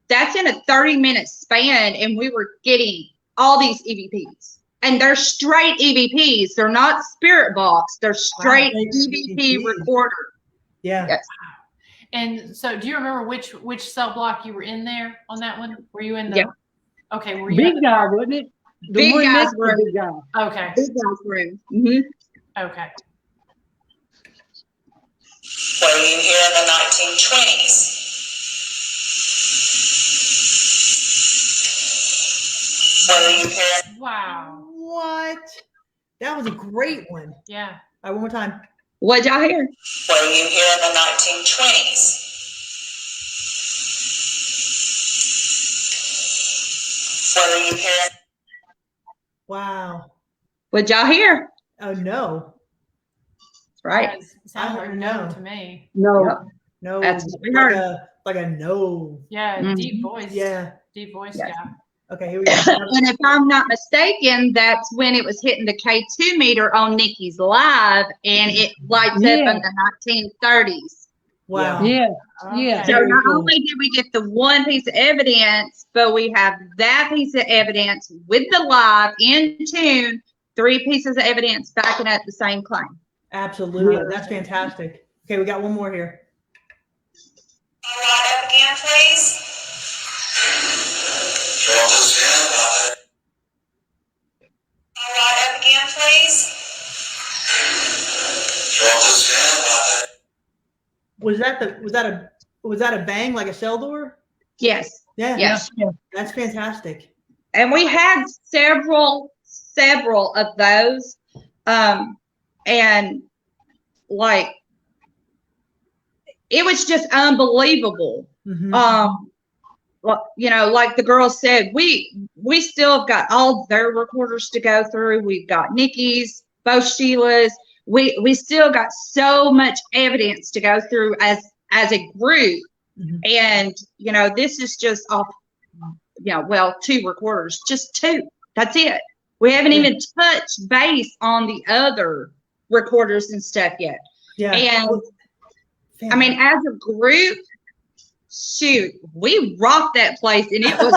that's in a 30-minute span, and we were getting all these EVPs. And they're straight EVPs. They're not spirit box. They're straight EVP recorder. Yeah. Yes. And so, do you remember which cell block you were in there on that one? Were you in the? Yeah. Okay. Were you Big guy, wasn't it? The Big one guy's next to room. Big guy. Okay. Big guy's room. Mm-hmm. Okay. Were you here in the 1920s? Were you here? Wow. What? That was a great one. Yeah. All right, one more time. What'd y'all hear? Were you here in the 1920s? Were you here? Wow. What'd y'all hear? Oh no. That's right. It sounded I like don't no know. to me. No. Yep. No. That's what we like heard. like a no. Yeah. Mhm. Deep voice. Yeah. Deep voice. Yes. Yeah. Okay, here we go. And if I'm not mistaken, that's when it was hitting the K2 meter on Nikki's live, and it lights up in the 1930s. Wow. Yeah. Okay. Yeah. So Very not cool. only did we get the one piece of evidence, but we have that piece of evidence with the live in tune, 3 pieces of evidence backing up the same claim. Absolutely. That's fantastic. Okay, we got one more here. All right, up again, please. Drop this in. All right, up again, please. Drop this in. Was that a bang like a cell door? Yes. Yeah. Yes. That's fantastic. And we had several of those. And like, it was just unbelievable. Mhm. You know, like the girl said, we still have got all their recorders to go through. We've got Nikki's, both Sheila's. We still got so much evidence to go through as a group. Mhm. And, you know, this is just off, 2 recorders, just 2. That's it. We haven't even touched base on the other recorders and stuff yet. Yeah. And I mean, as a group, shoot, we rocked that place, and it was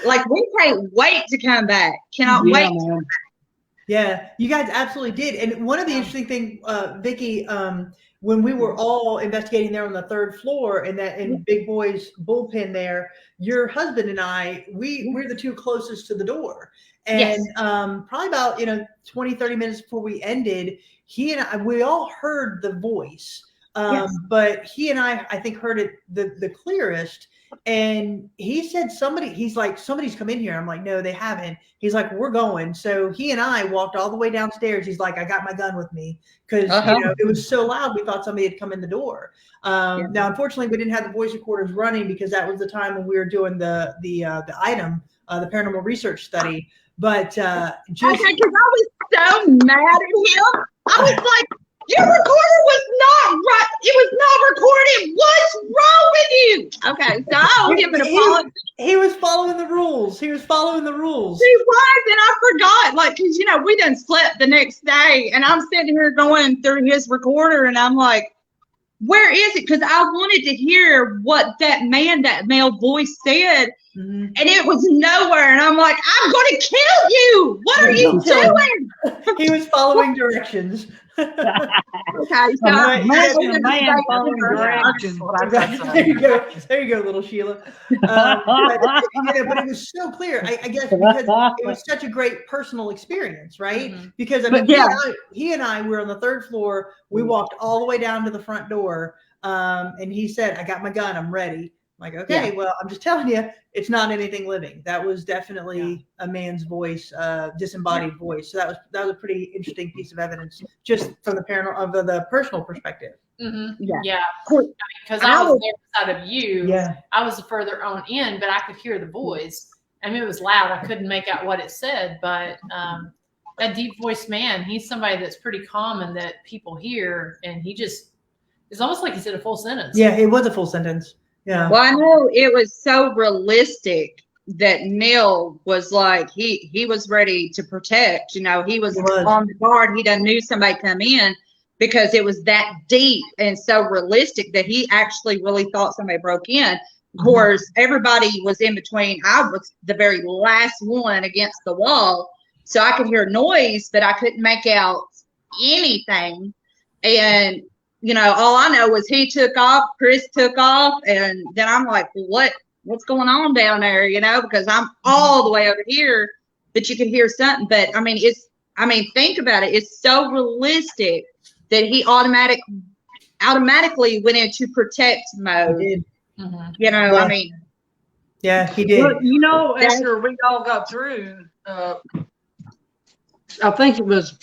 like we can't wait to come back. Cannot wait. Man. Yeah, you guys absolutely did. And one of the interesting things, Vickie, when we were all investigating there on the 3rd floor in Big Boy's bullpen there, your husband and I, we're the two closest to the door. And probably about 20, 30 minutes before we ended, he and I, we all heard the voice. But he and I think heard it the clearest. And he said he's like, somebody's come in here. I'm like, no, they haven't. He's like, we're going. So he and I walked all the way downstairs. He's like, I got my gun with me because it was so loud. We thought somebody had come in the door. Now, unfortunately, we didn't have the voice recorders running because that was the time when we were doing the item, the paranormal research study. But because I was so mad at him. I was like, your recorder was not right. It was not recorded. What's wrong with you? Okay, so I owe him an apology. He was following the rules. He was following the rules. He was, and I forgot. Like, because, we done slept the next day, and I'm sitting here going through his recorder, and I'm like, where is it? Because I wanted to hear what that male voice said, and it was nowhere. And I'm like, I'm going to kill you. What are you doing? He was following directions. Okay, so man following directions. There you go, little Sheila. But it was so clear. I guess because it was such a great personal experience, right? Because I mean, he and I were on the 3rd floor. We walked all the way down to the front door, and he said, "I got my gun. I'm ready." I'm like, okay, well, I'm just telling you, it's not anything living. That was definitely a man's voice, disembodied voice. So that was a pretty interesting piece of evidence, just from the the personal perspective. Yeah, because I was there beside of you. Yeah, I was further on in, but I could hear the voice. I mean, it was loud. I couldn't make out what it said, but that deep voiced man, he's somebody that's pretty common that people hear, and it's almost like he said a full sentence. Yeah, it was a full sentence. Yeah. Well, I know it was so realistic that Neil was like, he was ready to protect, he was on the guard. He done knew somebody come in because it was that deep and so realistic that he actually really thought somebody broke in. Of course, everybody was in between. I was the very last one against the wall. So I could hear noise, but I couldn't make out anything. And all I know was he took off, Chris took off, and then I'm like, what's going on down there, because I'm all the way over here, but you can hear something. But I mean, think about it. It's so realistic that he automatically went into protect mode. He did. I mean. Yeah, he did. Well, after we all got through, I think it was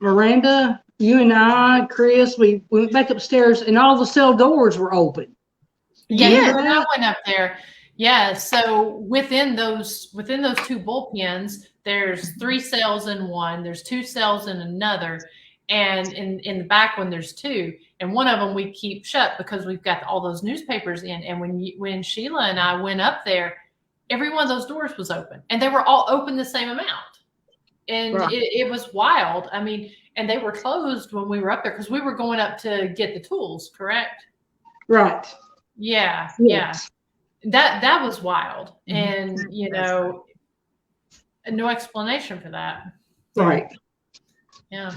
Miranda, you and I, Chris, we went back upstairs and all the cell doors were open. Yeah, I went up there. Yeah, so within those 2 bullpens, there's 3 cells in one, there's 2 cells in another, and in the back one there's 2, and one of them we keep shut because we've got all those newspapers in. And when Sheila and I went up there, every one of those doors was open, and they were all open the same amount, and it was wild. I mean. And they were closed when we were up there because we were going up to get the tools, correct? Right. Yeah. That was wild. And, no explanation for that. Right. Yeah.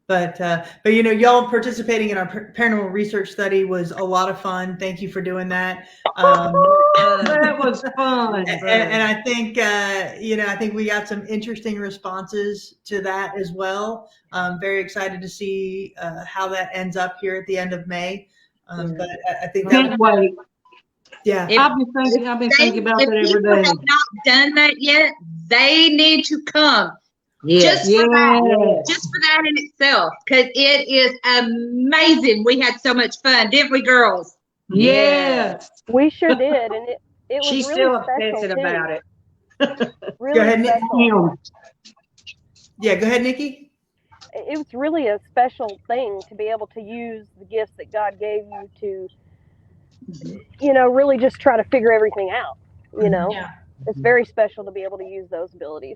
But y'all participating in our paranormal research study was a lot of fun. Thank you for doing that. That was fun. And I think, I think we got some interesting responses to that as well. I'm very excited to see how that ends up here at the end of May. But I think can't wait. Yeah. I've been thinking about that every day. If people have not done that yet, they need to come. Yes. Just for that in itself, because it is amazing. We had so much fun, didn't we, girls? Yes. We sure did, and it was She's really still special upset too. about it. Really Go ahead, special. Yeah, go ahead, Nikki. It was really a special thing to be able to use the gifts that God gave you to, really just try to figure everything out. Yeah. It's very special to be able to use those abilities.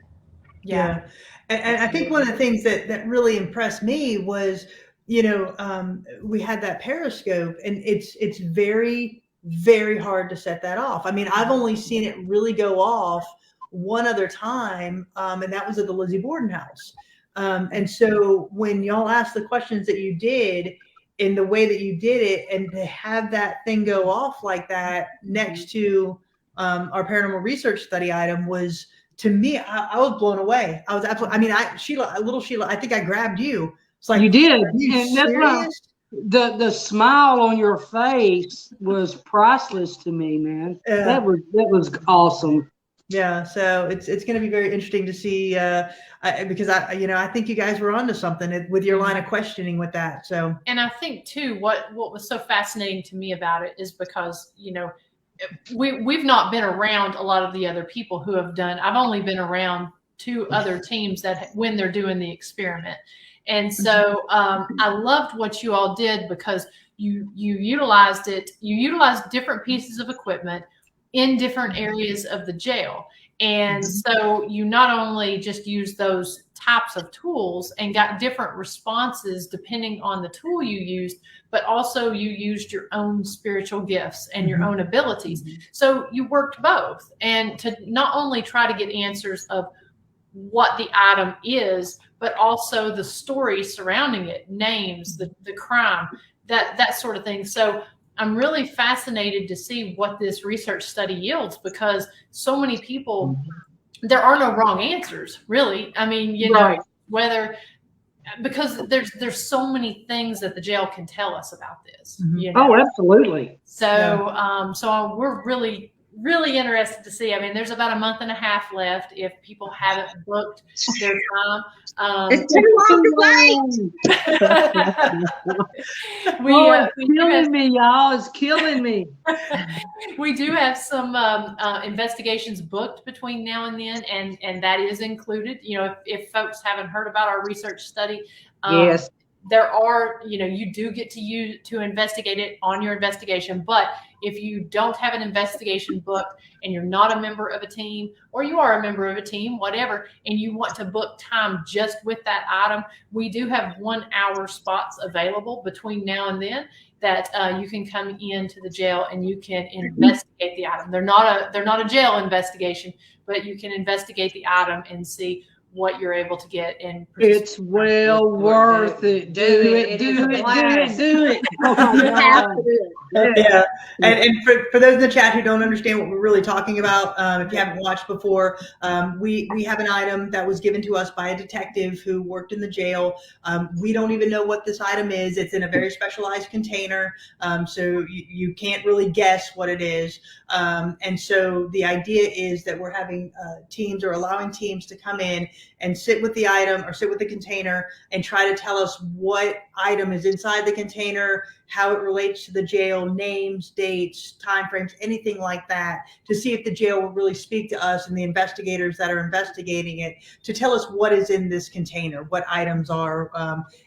Yeah. And I think one of the things that really impressed me was we had that periscope, and it's very, very hard to set that off. I mean, I've only seen it really go off one other time, and that was at the Lizzie Borden house. And so when y'all asked the questions that you did in the way that you did it, and to have that thing go off like that next to our paranormal research study item was, to me, I was blown away. I was absolutely, I mean, Sheila, I think I grabbed you. It's like, you did. are you And that's why the smile on your face was priceless to me, man. That was awesome. Yeah, so it's going to be very interesting to see, because I think you guys were onto something with your line of questioning with that. So, and I think too, what was so fascinating to me about it is because we've not been around a lot of the other people who have done. I've only been around 2 other teams that when they're doing the experiment, and so I loved what you all did because you utilized it. You utilized different pieces of equipment in different areas of the jail. And so you not only just use those types of tools and got different responses depending on the tool you used, but also you used your own spiritual gifts and your own abilities. So you worked both, and to not only try to get answers of what the item is, but also the story surrounding it, names, the crime, that sort of thing. So I'm really fascinated to see what this research study yields, because so many people, there are no wrong answers, really. I mean, because there's so many things that the jail can tell us about this. Oh, absolutely. So, so we're really, really interested to see. I mean, there's about a month and a half left if people haven't booked their time. It's too long to wait. It's killing me, y'all. It's killing me. We do have some investigations booked between now and then, and that is included. If folks haven't heard about our research study, yes, there are, you do get to investigate it on your investigation. But if you don't have an investigation booked and you're not a member of a team, or you are a member of a team, whatever, and you want to book time just with that item, we do have 1 hour spots available between now and then that you can come into the jail and you can investigate the item. They're not a jail investigation, but you can investigate the item and see what you're able to get. And it's well worth it. Do it. Oh my God. Yeah. And for those in the chat who don't understand what we're really talking about, if you haven't watched before, we have an item that was given to us by a detective who worked in the jail. We don't even know what this item is. It's in a very specialized container, so you can't really guess what it is. And so the idea is that we're having teams, or allowing teams to come in and sit with the item or sit with the container and try to tell us what item is inside the container, how it relates to the jail, names, dates, timeframes, anything like that, to see if the jail will really speak to us and the investigators that are investigating it, to tell us what is in this container, what items are.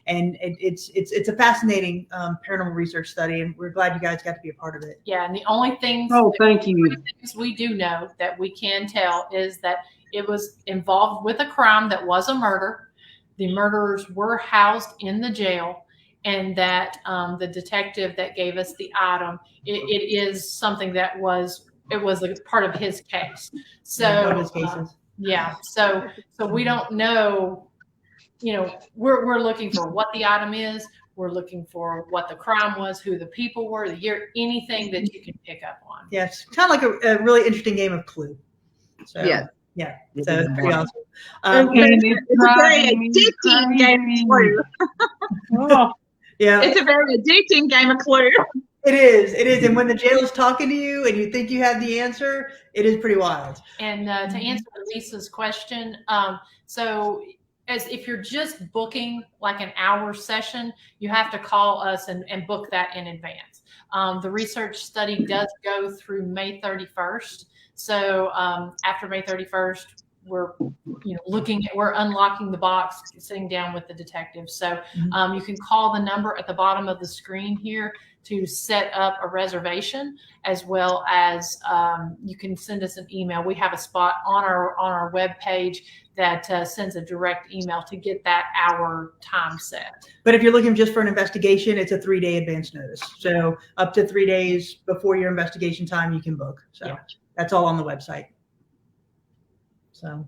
And it's a fascinating paranormal research study, and we're glad you guys got to be a part of it. Yeah, and the only things thank you. We do know that we can tell is that it was involved with a crime that was a murder. The murderers were housed in the jail, and that the detective that gave us the item, it is something that was a part of his case. So one of his cases. So we don't know. We're looking for what the item is. We're looking for what the crime was, who the people were, the year, anything that you can pick up on. Yes, kind of like a really interesting game of Clue. So, yeah. So it's pretty awesome. It's a very addicting game of Clue. Yeah, it's a very addicting game of Clue. It is. And when the jail is talking to you and you think you have the answer, it is pretty wild. And to answer Lisa's question, so as if you're just booking like an hour session, you have to call us and book that in advance. The research study does go through May 31st. So after May 31st, we're unlocking the box, sitting down with the detectives. So you can call the number at the bottom of the screen here to set up a reservation, as well as you can send us an email. We have a spot on our webpage that sends a direct email to get that hour time set. But if you're looking just for an investigation, it's a 3-day advance notice. So up to 3 days before your investigation time, you can book. So that's all on the website. So,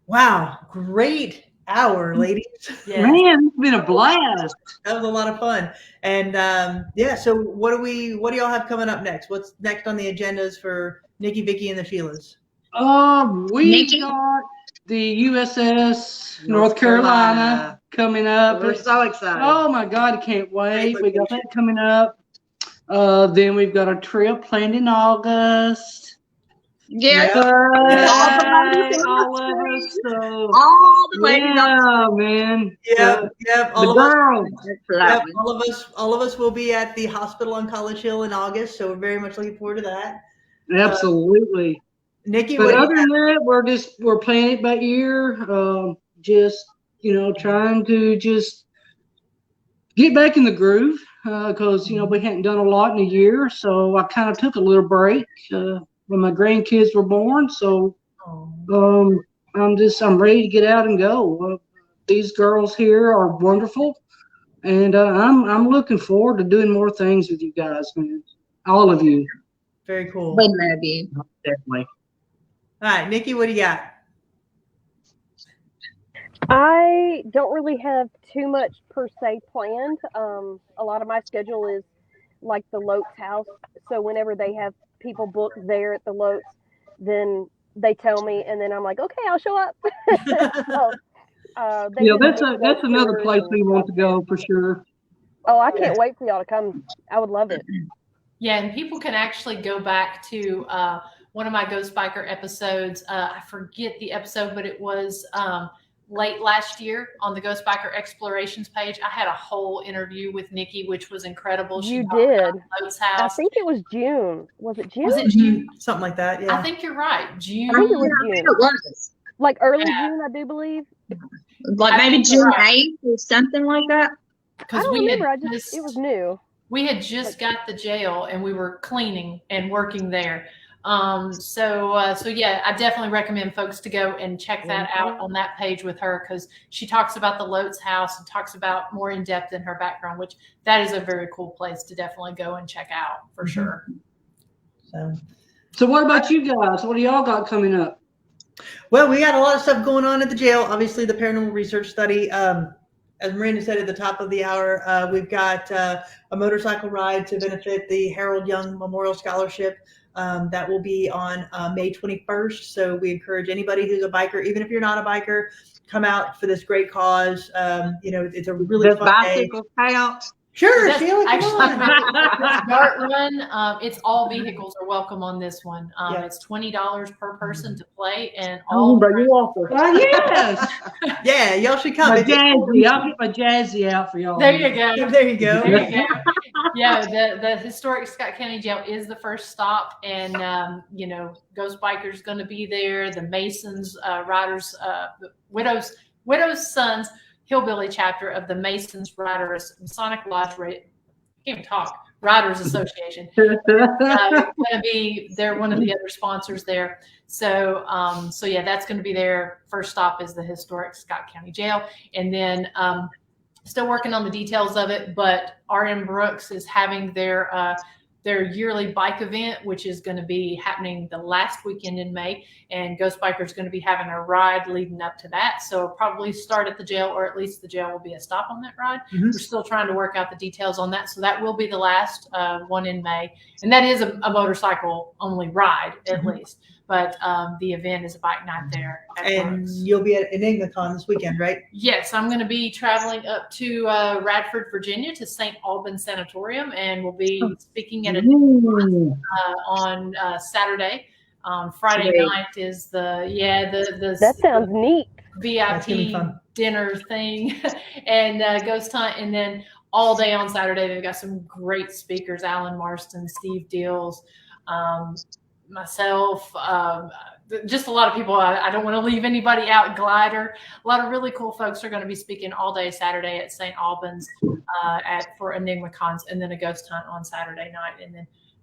wow, great hour, ladies. Yeah. Man, it's been a blast. That was a lot of fun. And so what do y'all have coming up next? What's next on the agendas for Nikki, Vickie, and the Sheilas? We got the USS North Carolina coming up. We're so excited. Oh my God, I can't wait. We got that coming up. Then we've got a trip planned in August. Yes. All of us. So, All the ladies. yeah, man. Yep. All All of us will be at the hospital on College Hill in August, so we're very much looking forward to that. Absolutely. Nikki, But other than that, we're playing it by ear. Just trying to just get back in the groove because we hadn't done a lot in a year, so I kind of took a little break when my grandkids were born. So I'm ready to get out and go. These girls here are wonderful, and I'm looking forward to doing more things with you guys, man. All of you. Very cool. We love you. Definitely. All right, Nikki, what do you got? I don't really have too much per se planned. A lot of my schedule is like the Lotes house. So whenever they have people booked there at the Lotes, then they tell me, and then I'm like, okay, I'll show up. So, that's another place we want to go for sure. Oh, I can't wait for y'all to come. I would love it. Yeah, and people can actually go back to one of my Ghost Biker episodes. I forget the episode, but it was late last year on the Ghost Biker Explorations page. I had a whole interview with Nikki, which was incredible. You did. Lotes house. I think it was June. Was it June? Was it June? Something like that, yeah. I think you're right. June. I think it was June. It was. Like early June, I do believe. Like maybe June 8th or something like that. I don't remember. It was new. We had just got the jail and we were cleaning and working there. So yeah, I definitely recommend folks to go and check that out on that page with her, because she talks about the Lotes house and talks about more in depth in her background, which that is a very cool place to definitely go and check out for sure. So what about you guys? What do y'all got coming up? Well, we got a lot of stuff going on at the jail. Obviously, the paranormal research study. As Miranda said at the top of the hour, we've got a motorcycle ride to benefit the Harold Young Memorial Scholarship. That will be on May 21st. So we encourage anybody who's a biker, even if you're not a biker, come out for this great cause. It's a really fun bicycle day. Count. Sure, That's Sheila, come on. actually Dart Run. It's all vehicles are welcome on this one. It's $20 per person to play, and all. Yes. Yeah, y'all should come. I'll get my jazzy out for y'all. There you go. There you go. There you go. Yeah, the historic Scott County Jail is the first stop, and Ghost Biker's going to be there. The Masons, Riders, Widows' Sons, Hillbilly chapter of the Masons Riders Masonic Lodge. Can't even talk. Riders Association. They're one of the other sponsors there. So yeah, that's going to be their first stop is the historic Scott County Jail, and then. Still working on the details of it, but RM Brooks is having their yearly bike event, which is going to be happening the last weekend in May, and Ghost Biker is going to be having a ride leading up to that. So it'll probably start at the jail, or at least the jail will be a stop on that ride. We're still trying to work out the details on that. So that will be the last one in May, and that is a motorcycle only ride at least. But the event is a bike night there. And Brooks. you'll be at EnigmaCon this weekend, right? Yes, I'm going to be traveling up to Radford, Virginia, to St. Albans Sanatorium, and we'll be speaking at a on Saturday. Friday night is the That sounds neat. VIP dinner thing, and Ghost Hunt, and then all day on Saturday they've got some great speakers: Alan Marston, Steve Deals. Myself, just a lot of people. I don't want to leave anybody out. Glider. A lot of really cool folks are going to be speaking all day Saturday at St. Albans for Enigma Cons, and then a ghost hunt on Saturday night, and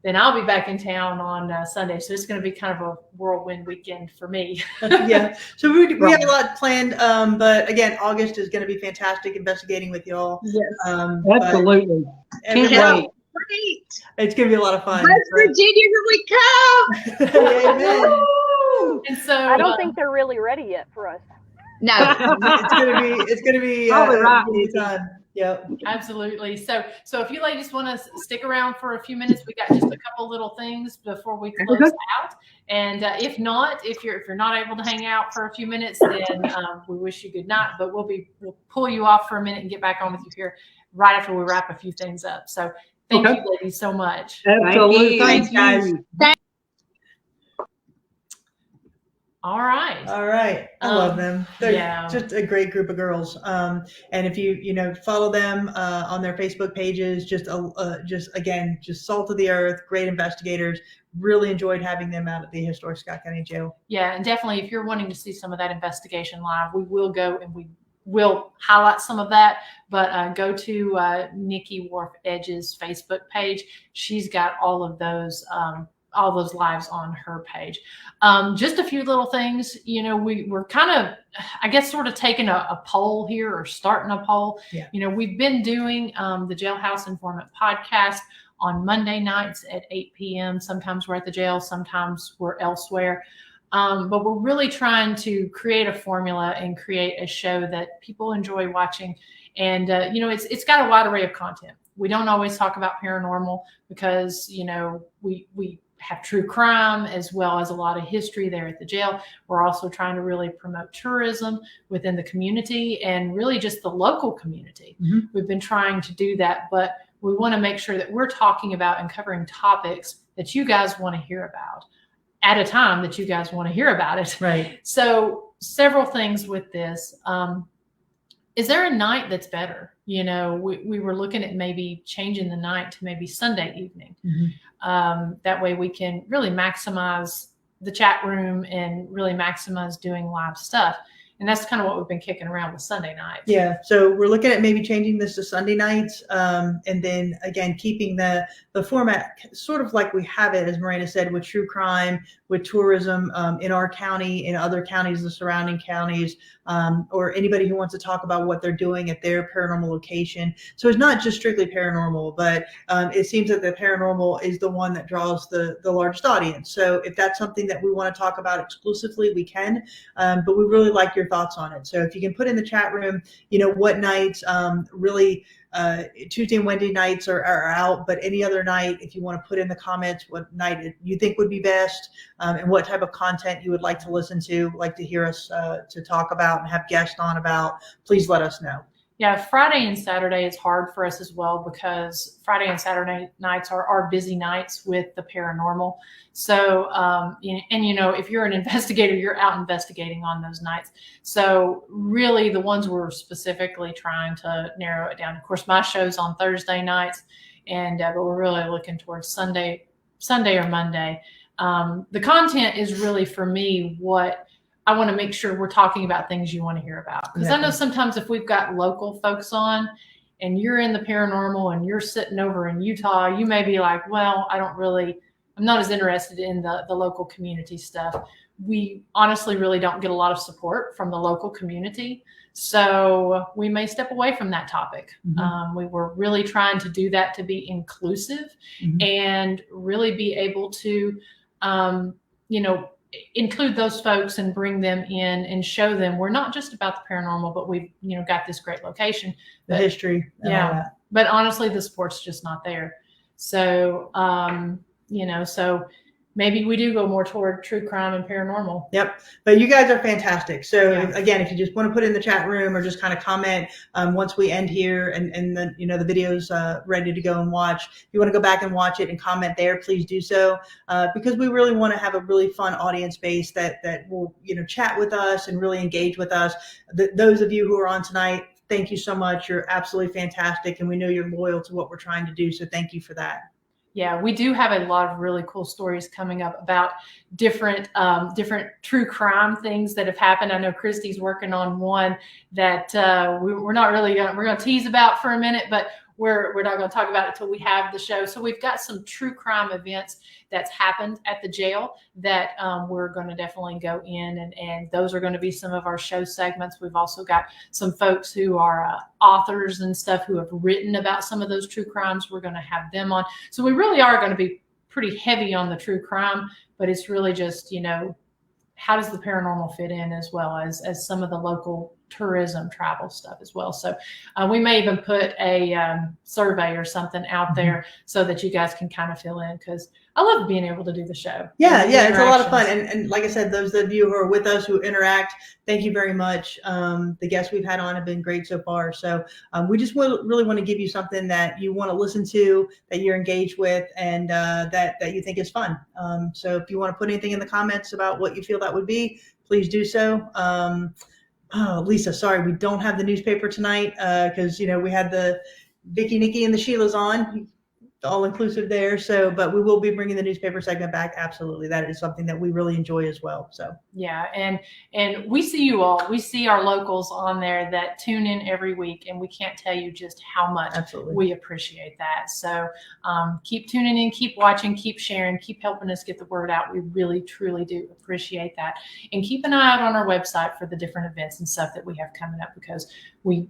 then I'll be back in town on Sunday. So it's going to be kind of a whirlwind weekend for me. Yeah. So we have a lot planned. But again, August is going to be fantastic investigating with y'all. Yes. Absolutely. Can't wait. Great. It's going to be a lot of fun. West Virginia, here we come. Amen. And so I don't think they're really ready yet for us. No. It's going to be Probably right. time. Yep. Absolutely. So if you ladies want to stick around for a few minutes, we got just a couple little things before we close out. And if not, if you're not able to hang out for a few minutes, then we wish you good night. But we'll pull you off for a minute and get back on with you here right after we wrap a few things up. So thank you, ladies, so much. Absolutely. Thanks, guys. All right. I love them. They're just a great group of girls. And if you follow them on their Facebook pages, just salt of the earth, great investigators. Really enjoyed having them out at the historic Scott County Jail. Yeah, and definitely if you're wanting to see some of that investigation live, we will go and we will highlight some of that. But go to Nikki Wharf Edge's Facebook page. She's got all those lives on her page. Just a few little things, we're kind of, I guess, sort of taking a poll here or starting a poll. Yeah. We've been doing the Jailhouse Informant Podcast on Monday nights at 8 p.m. Sometimes we're at the jail, sometimes we're elsewhere. But we're really trying to create a formula and create a show that people enjoy watching. And, it's got a wide array of content. We don't always talk about paranormal because, we have true crime as well as a lot of history there at the jail. We're also trying to really promote tourism within the community and really just the local community. Mm-hmm. We've been trying to do that, but we want to make sure that we're talking about and covering topics that you guys want to hear about at a time that you guys want to hear about it. Right. So several things with this. Is there a night that's better? We were looking at maybe changing the night to maybe Sunday evening. Mm-hmm. That way we can really maximize the chat room and really maximize doing live stuff. And that's kind of what we've been kicking around with Sunday nights. Yeah. So we're looking at maybe changing this to Sunday nights. And then again, keeping the format sort of like we have it, as Marina said, with true crime, with tourism in our county, in other counties, the surrounding counties, or anybody who wants to talk about what they're doing at their paranormal location. So it's not just strictly paranormal, but it seems that the paranormal is the one that draws the largest audience. So if that's something that we want to talk about exclusively, we can, but we really like your thoughts on it. So if you can put in the chat room, what nights really Tuesday and Wednesday nights are out, but any other night, if you want to put in the comments what night you think would be best, and what type of content you would like to listen to, like to hear us to talk about and have guests on about, please let us know. Yeah, Friday and Saturday is hard for us as well because Friday and Saturday nights are our busy nights with the paranormal. So, if you're an investigator, you're out investigating on those nights. So really the ones we're specifically trying to narrow it down. Of course, my show's on Thursday nights, but we're really looking towards Sunday or Monday. The content is really, for me, what I want to make sure we're talking about things you want to hear about. Because I know sometimes if we've got local folks on and you're in the paranormal and you're sitting over in Utah, you may be like, well, I'm not as interested in the local community stuff. We honestly really don't get a lot of support from the local community. So we may step away from that topic. Mm-hmm. We were really trying to do that to be inclusive and really be able to, include those folks and bring them in and show them we're not just about the paranormal, but we've got this great location, the history. Yeah, but honestly the support's just not there. So so maybe we do go more toward true crime and paranormal. Yep. But you guys are fantastic. So again, if you just want to put in the chat room or just kind of comment once we end here and then, the video's ready to go and watch, if you want to go back and watch it and comment there, please do so. Because we really want to have a really fun audience base that will, chat with us and really engage with us. Those of you who are on tonight, thank you so much. You're absolutely fantastic. And we know you're loyal to what we're trying to do. So thank you for that. Yeah, we do have a lot of really cool stories coming up about different true crime things that have happened. I know Christy's working on one that we're not really we're going to tease about for a minute, but we're not going to talk about it until we have the show. So we've got some true crime events that's happened at the jail that we're going to definitely go in, and those are going to be some of our show segments. We've also got some folks who are authors and stuff who have written about some of those true crimes. We're going to have them on. So we really are going to be pretty heavy on the true crime, but it's really just, you know, how does the paranormal fit in, as well as some of the local tourism travel stuff as well. So we may even put a survey or something out there so that you guys can kind of fill in, because I love being able to do the show. Yeah, it's a lot of fun. And like I said, those of you who are with us, who interact, thank you very much. The guests we've had on have been great so far. So we just really want to give you something that you want to listen to, that you're engaged with, and that you think is fun. So if you want to put anything in the comments about what you feel that would be, please do so. Oh, Lisa, sorry, we don't have the newspaper tonight because, you know, we had the Vickie, Nikki, and the Sheilas on, all inclusive there. So, but we will be bringing the newspaper segment back. Absolutely. That is something that we really enjoy as well. So, yeah. And we see you all, we see our locals on there that tune in every week, and we can't tell you just how much we appreciate that. So keep tuning in, keep watching, keep sharing, keep helping us get the word out. We really, truly do appreciate that. And keep an eye out on our website for the different events and stuff that we have coming up, because we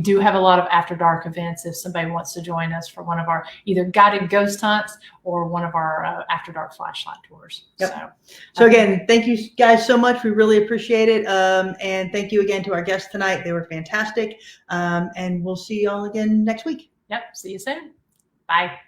do have a lot of after dark events if somebody wants to join us for one of our either guided ghost hunts or one of our after dark flashlight tours. Yep. So again, thank you guys so much. We really appreciate it. And thank you again to our guests tonight. They were fantastic. And we'll see you all again next week. Yep. See you soon. Bye.